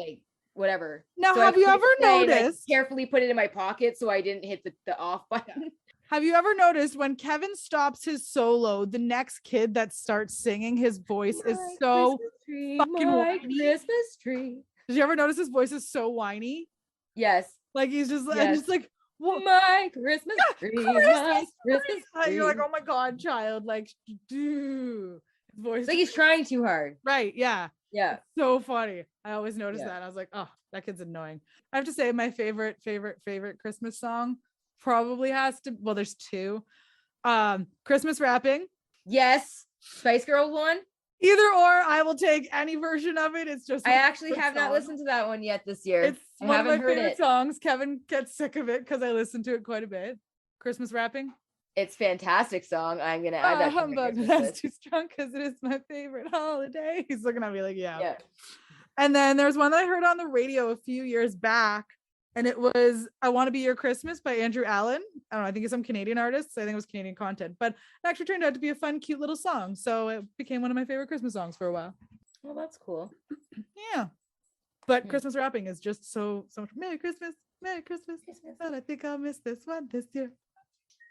whatever. Now, have you ever noticed? Carefully put it in my pocket so I didn't hit the off button. Have you ever noticed when Kevin stops his solo, the next kid that starts singing, his voice is so fucking whiny? Christmas tree. Did you ever notice his voice is so whiny? Yes. Like he's just, Yes. and just like, what? My Christmas tree, my Christmas tree. You're like, oh my God, child. Like, dude. His voice. It's like he's trying too hard. Right. Yeah. Yeah. It's so funny. I always notice Yeah. that. I was like, oh, that kid's annoying. I have to say my favorite Christmas song probably has to, well, there's two. Christmas Wrapping. Yes. Spice Girl one. Either or, I will take any version of it. It's just I actually good have not song. listened to that one yet this year. It's I one of my haven't heard favorite it. songs. Kevin gets sick of it because I listen to it quite a bit. Christmas Wrapping. It's fantastic song. I'm gonna add that to my Humbug, Christmas that's list. too strong because it is my favorite holiday. He's looking at me like, yeah. Yeah. And then there's one that I heard on the radio a few years back, and it was I Want to Be Your Christmas by Andrew Allen. I don't know, I think it's some Canadian artist. I think it was Canadian content, but it actually turned out to be a fun, cute little song. So it became one of my favorite Christmas songs for a while. Well, that's cool. Yeah. But Christmas Wrapping is just so much. Merry Christmas, Merry Christmas. But I think I'll miss this one this year.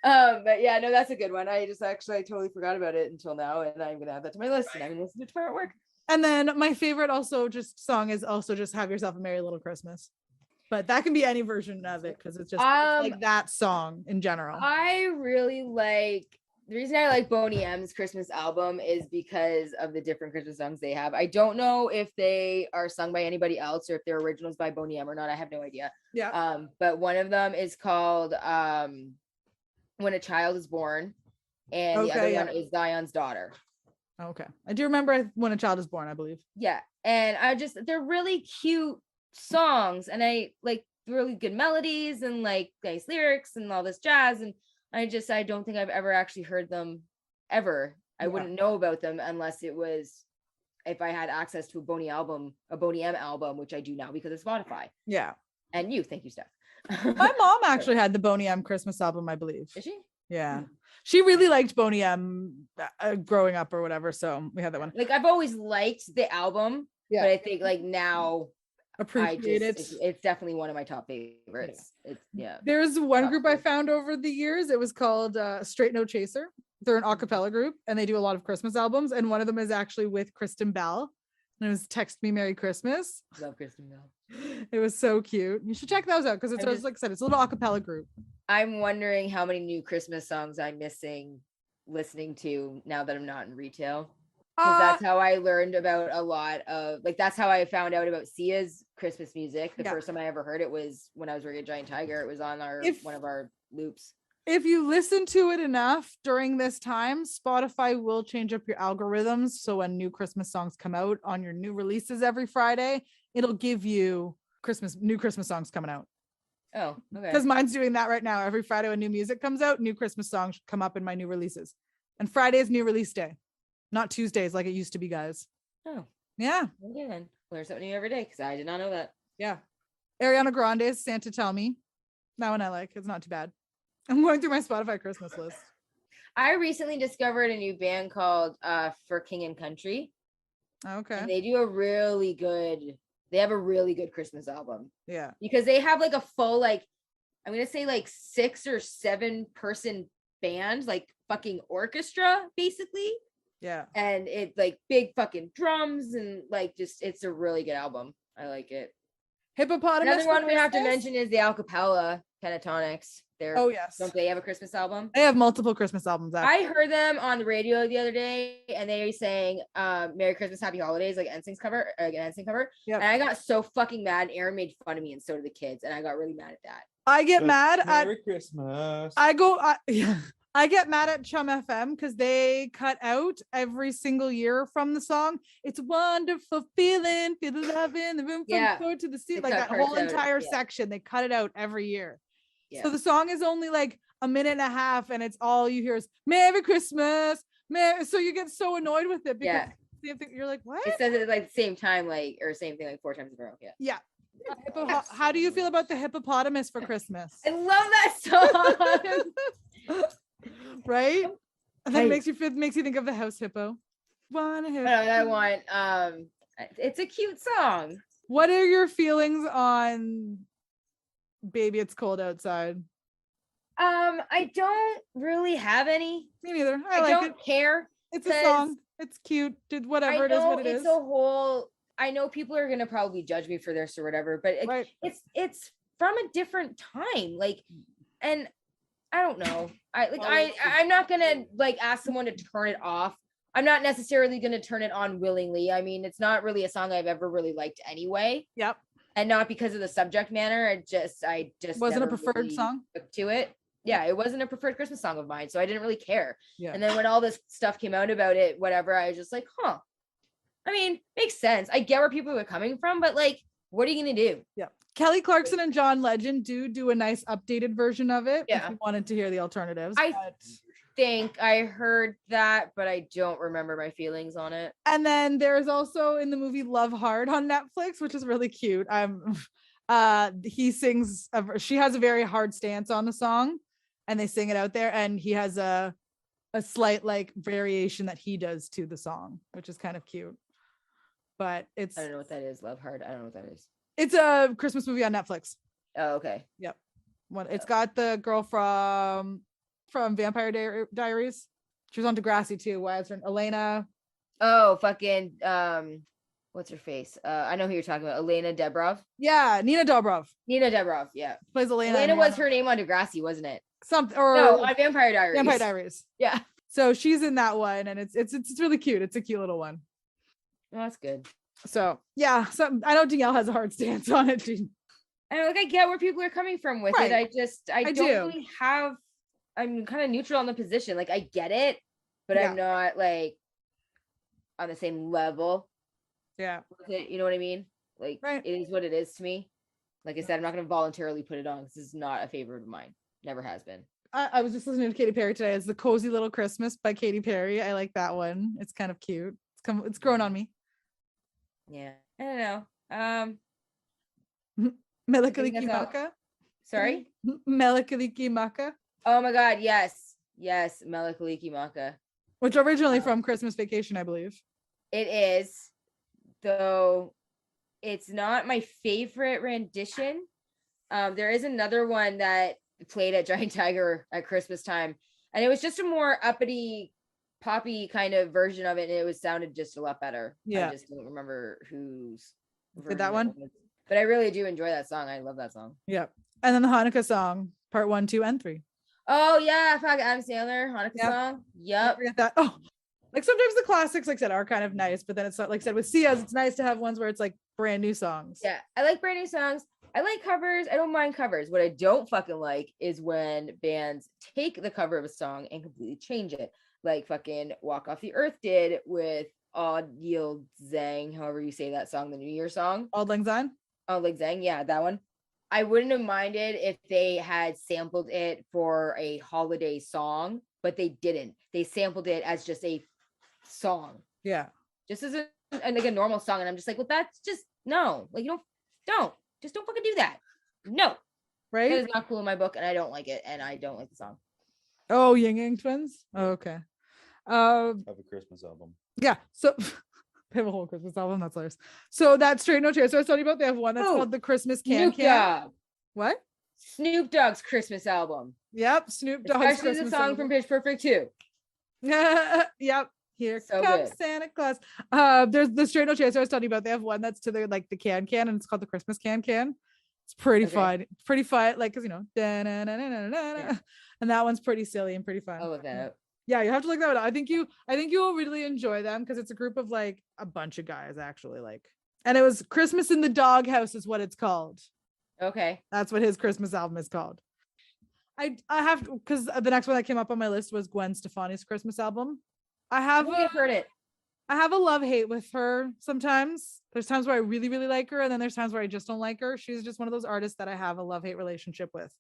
But yeah, no, that's a good one. I totally forgot about it until now, and I'm gonna add that to my list, and I'm gonna listen to it tomorrow at work. And then my favorite song is also just Have Yourself a Merry Little Christmas. But that can be any version of it because it's just it's like that song in general. I really like the reason I like Boney M's Christmas album is because of the different Christmas songs they have. I don't know if they are sung by anybody else or if they're originals by Boney M or not. I have no idea. Yeah. But one of them is called When a Child is Born, and the other one is Zion's Daughter. Okay. I do remember When a Child is Born, I believe. Yeah. And they're really cute songs, and I like really good melodies and like nice lyrics and all this jazz. And I don't think I've ever actually heard them ever. I wouldn't know about them unless it was if I had access to a Boney M album, which I do now because of Spotify. Yeah. And thank you, Steph. My mom actually had the Boney M Christmas album, I believe. Is she? Yeah. She really liked Boney M growing up or whatever. So we had that one. Like I've always liked the album, but I think like now appreciate it. It's definitely one of my top favorites. There's one group I found over the years. It was called Straight No Chaser. They're an a cappella group and they do a lot of Christmas albums. And one of them is actually with Kristen Bell. And it was Text Me Merry Christmas. Love Kristen Bell. It was so cute. You should check those out because it's like I said, it's a little a cappella group. I'm wondering how many new Christmas songs I'm missing listening to now that I'm not in retail. Because that's how I learned about a lot of that's how I found out about Sia's Christmas music. The first time I ever heard it was when I was working at Giant Tiger. It was on one of our loops. If you listen to it enough during this time, Spotify will change up your algorithms. So when new Christmas songs come out on your new releases every Friday, it'll give you new Christmas songs coming out. Oh, okay. Because mine's doing that right now. Every Friday when new music comes out, new Christmas songs come up in my new releases. And Friday is new release day, not Tuesdays like it used to be, guys. Oh, yeah. Okay, then learn something new every day because I did not know that. Yeah. Ariana Grande's Santa Tell Me. That one I like. It's not too bad. I'm going through my Spotify Christmas list. I recently discovered a new band called For King and Country. Okay. And they have a really good Christmas album. Yeah. Because they have like a full, I'm going to say 6 or 7 person band, like fucking orchestra, basically. Yeah. And it's like big fucking drums and it's a really good album. I like it. Hippopotamus. Another one we have to mention is the Acapella Pentatonix. Yes. Don't they have a Christmas album? They have multiple Christmas albums. Actually. I heard them on the radio the other day, and they sang "Merry Christmas, Happy Holidays" like NSYNC's cover, NSYNC cover. Yep. And I got so fucking mad. And Aaron made fun of me, and so did the kids, and I got really mad at that. I get mad at Merry Christmas. I get mad at Chum FM because they cut out every single year from the song. It's a wonderful feeling, feel the love in the room from the floor to the sea. Like that whole entire section, they cut it out every year. Yeah. So the song is only like a minute and a half, and it's all you hear is "Merry Christmas." So you get so annoyed with it because you're like, "What?" It says it like the same time, or same thing, like 4 times in a row. Yeah. Yeah. How do you feel about the hippopotamus for Christmas? I love that song. Right? And then it makes you think of the house hippo. I want it's a cute song. What are your feelings on Baby It's Cold Outside? I don't really have any. Me neither. I don't care. It's a song. It's cute. Whatever it is what it is. It's a whole I know people are gonna probably judge me for this or whatever, but it's from a different time. Like, and I don't know. I'm not gonna like ask someone to turn it off. I'm not necessarily gonna turn it on willingly. I mean, it's not really a song I've ever really liked anyway. Yep. And not because of the subject matter. I just wasn't a never preferred really song took to it. Yeah, it wasn't a preferred Christmas song of mine, so I didn't really care. Yeah. And then when all this stuff came out about it, whatever, I was just like, huh. I mean, makes sense. I get where people were coming from, but like, what are you gonna do? Yeah. Kelly Clarkson and John Legend do a nice updated version of it. Yeah. If you wanted to hear the alternatives. I think I heard that, but I don't remember my feelings on it. And then there's also in the movie Love Hard on Netflix, which is really cute. He sings, she has a very hard stance on the song, and they sing it out there, and he has a slight like variation that he does to the song, which is kind of cute. But I don't know what that is. Love Hard. I don't know what that is. It's a Christmas movie on Netflix. Oh, okay. Yep. It's got the girl from Vampire Diaries. She was on Degrassi too. Why is her Elena? Oh, fucking what's her face? I know who you're talking about. Elena Dobrov. Yeah, Nina Dobrov. Yeah. Plays Elena. Elena was her name on Degrassi, wasn't it? Something or no, on Vampire Diaries. Vampire Diaries. Yeah. So she's in that one, and it's really cute. It's a cute little one. Oh, that's good. So yeah, I know Danielle has a hard stance on it. And like I get where people are coming from with it. I don't really have. I'm kind of neutral on the position. Like I get it, but I'm not like on the same level. Yeah. With it, you know what I mean? Like it is what it is to me. Like I said, I'm not going to voluntarily put it on because this is not a favorite of mine. Never has been. I was just listening to Katy Perry today. It's The Cozy Little Christmas by Katy Perry. I like that one. It's kind of cute. It's grown on me. Yeah. I don't know. Melakaliki Maka. Sorry? Melakaliki Maka. Oh my God. Yes. Melakaliki Maka. Which originally from Christmas Vacation, I believe. It is. Though it's not my favorite rendition. There is another one that played at Giant Tiger at Christmas time, and it was just a more uppity poppy kind of version of it, and it sounded just a lot better. I just don't remember who's did that one, but I really do enjoy that song. I love that song. Yep. And then the Hanukkah song, part 1, 2, and 3. Oh yeah, Adam Sandler Hanukkah song. Yep. Forget that. Oh, like sometimes the classics, like I said, are kind of nice, but then it's not, like I said, with Sia's, it's nice to have ones where it's like brand new songs. Yeah, I like brand new songs. I like covers. I don't mind covers. What I don't fucking like is when bands take the cover of a song and completely change it. Like fucking Walk Off the Earth did with Auld Yield Zang, however you say that song, the New Year song. Auld Lang Syne? Auld Lang Syne, yeah, that one. I wouldn't have minded if they had sampled it for a holiday song, but they didn't. They sampled it as just a song. Yeah. Just as like a normal song. And I'm just like, well, that's just no. Like you don't fucking do that. No. Right? That is not cool in my book, and I don't like it, and I don't like the song. Oh, Ying Yang Twins? Oh, okay. Have a Christmas album. Yeah. So they have a whole Christmas album. That's hilarious. So that Straight No Chaser I was talking about, they have one that's called the Christmas Can. What? Snoop Dogg's Christmas album. Yep. Snoop Dogg's Especially Christmas the song album from Pitch Perfect 2. Yep. Here so comes good. Santa Claus. There's the Straight No Chaser I was talking about. They have one that's to their like the can, and it's called the Christmas Can. It's pretty fun. Pretty fun, like because you know, and that one's pretty silly and pretty fun. I'll look that up. Yeah, you have to look that up. I think you will really enjoy them because it's a group of like a bunch of guys actually, like, and it was Christmas in the Doghouse is what it's called. Okay, that's what his Christmas album is called. I have because the next one that came up on my list was Gwen Stefani's Christmas album. I have heard it. I have a love-hate with her sometimes. There's times where I really, really like her, and then there's times where I just don't like her. She's just one of those artists that I have a love-hate relationship with.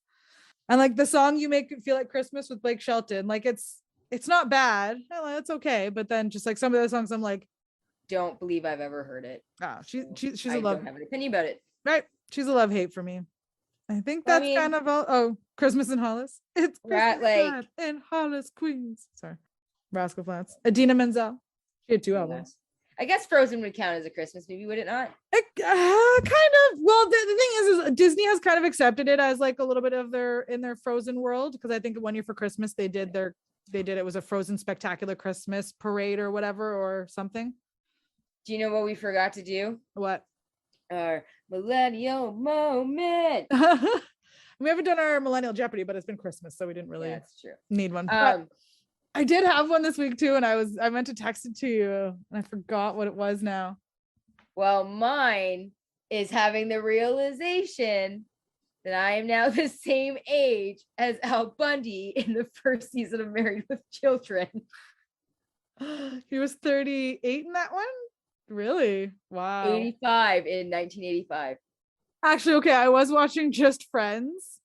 And like the song You Make It Feel Like Christmas with Blake Shelton, like it's not bad. It's okay. But then just like some of the songs I'm like, don't believe I've ever heard it. She's I a love. don't have an opinion about it. Right. She's a love-hate for me. I think that's kind of all. Oh, Christmas in Hollis. It's Christmas in Hollis, Queens. Sorry. Rascal Flatts. Idina Menzel. She had 2 albums. I guess Frozen would count as a Christmas movie, would it not? Kind of. Well, the thing is Disney has kind of accepted it as like a little bit of their Frozen world, because I think one year for Christmas they did it was a Frozen Spectacular Christmas Parade or whatever or something. Do you know what we forgot to do? What? Our millennial moment. We haven't done our millennial Jeopardy, but it's been Christmas, so we didn't really That's true. need one. But I did have one this week too, and I meant to text it to you, and I forgot what it was now. Well, mine is having the realization that I am now the same age as Al Bundy in the first season of Married with Children. He was 38 in that one? Really? Wow. 85 in 1985. Actually, okay, I was watching Just Friends,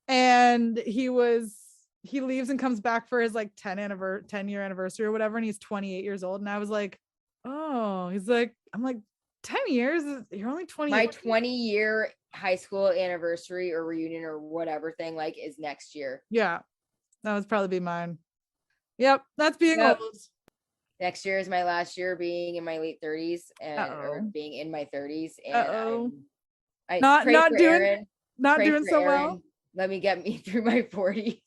and he leaves and comes back for his like 10-year anniversary or whatever, and he's 28 years old. And I was like, oh, I'm like, 10 years? You're only 20. My 20-year high school anniversary or reunion or whatever thing like is next year. Yeah, that would probably be mine. Yep, that's being old. Next year is my last year being in my late 30s and or being in my 30s. And I not doing Aaron, so Aaron. well. Let me get me through my 40s.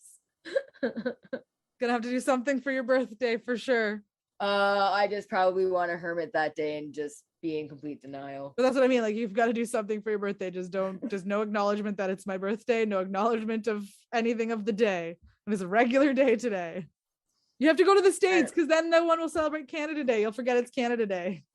Gonna have to do something for your birthday for sure. I just probably want to hermit that day and just be in complete denial. But that's what I mean. Like, you've got to do something for your birthday. Just no acknowledgement that it's my birthday, no acknowledgement of anything of the day. It is a regular day today. You have to go to the States because then no one will celebrate Canada Day. You'll forget it's Canada Day.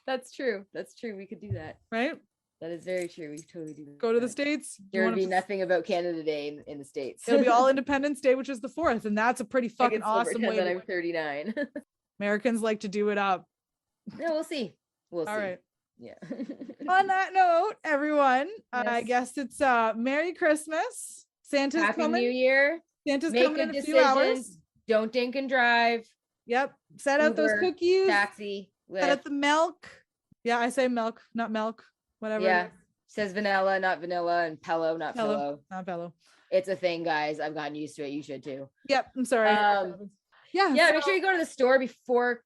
That's true. That's true. We could do that. Right? That is very true. We totally do. Go to the States. There would be nothing about Canada Day in the States. It'll be all Independence Day, which is the 4th. And that's a pretty fucking awesome way. I'm 39. Americans like to do it up. Yeah, we'll see. We'll see. All right. Yeah. On that note, everyone, I guess it's Merry Christmas. Santa's Happy coming. New Year. Santa's Make coming in good a few hours. decisions. Don't drink and drive. Yep. Set out those Uber, cookies. Taxi. Set out the milk. Yeah, I say milk, not milk. Whatever. Yeah. Says vanilla, not vanilla, and pillow, not Pillow, pillow. not pillow. It's a thing, guys. I've gotten used to it. You should too. Yep. I'm sorry. Yeah. Make sure you go to the store before,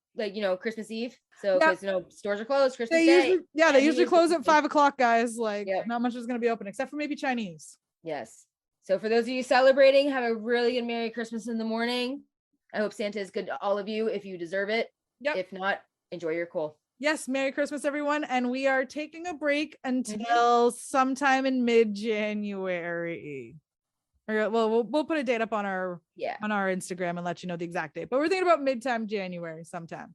Christmas Eve. So, because stores are closed Christmas Day. They usually close at 5:00, guys. Like, not much is going to be open except for maybe Chinese. Yes. So, for those of you celebrating, have a really good Merry Christmas in the morning. I hope Santa is good to all of you if you deserve it. Yep. If not, enjoy your cool. Yes, Merry Christmas, everyone. And we are taking a break until sometime in mid-January. Well, we'll put a date up on our Instagram and let you know the exact date. But we're thinking about mid-time January sometime.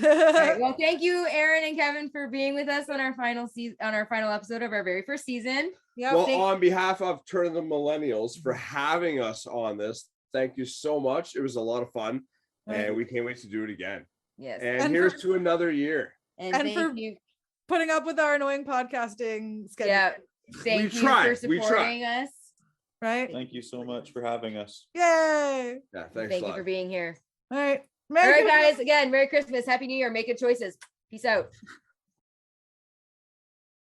All right, well, thank you, Aaron and Kevin, for being with us on our final season, on our final episode of our very first season. Yeah. Well, on behalf of Turn of the Millennials for having us on this, thank you so much. It was a lot of fun, and we can't wait to do it again. Yes. And here's to another year. And thank you putting up with our annoying podcasting schedule. Yeah. Thank you for supporting us. Right. Thank you so much for having us. Yay. Yeah, thanks. Thank you for being here. All right. All right, guys. Again, Merry Christmas. Happy New Year. Make good choices. Peace out.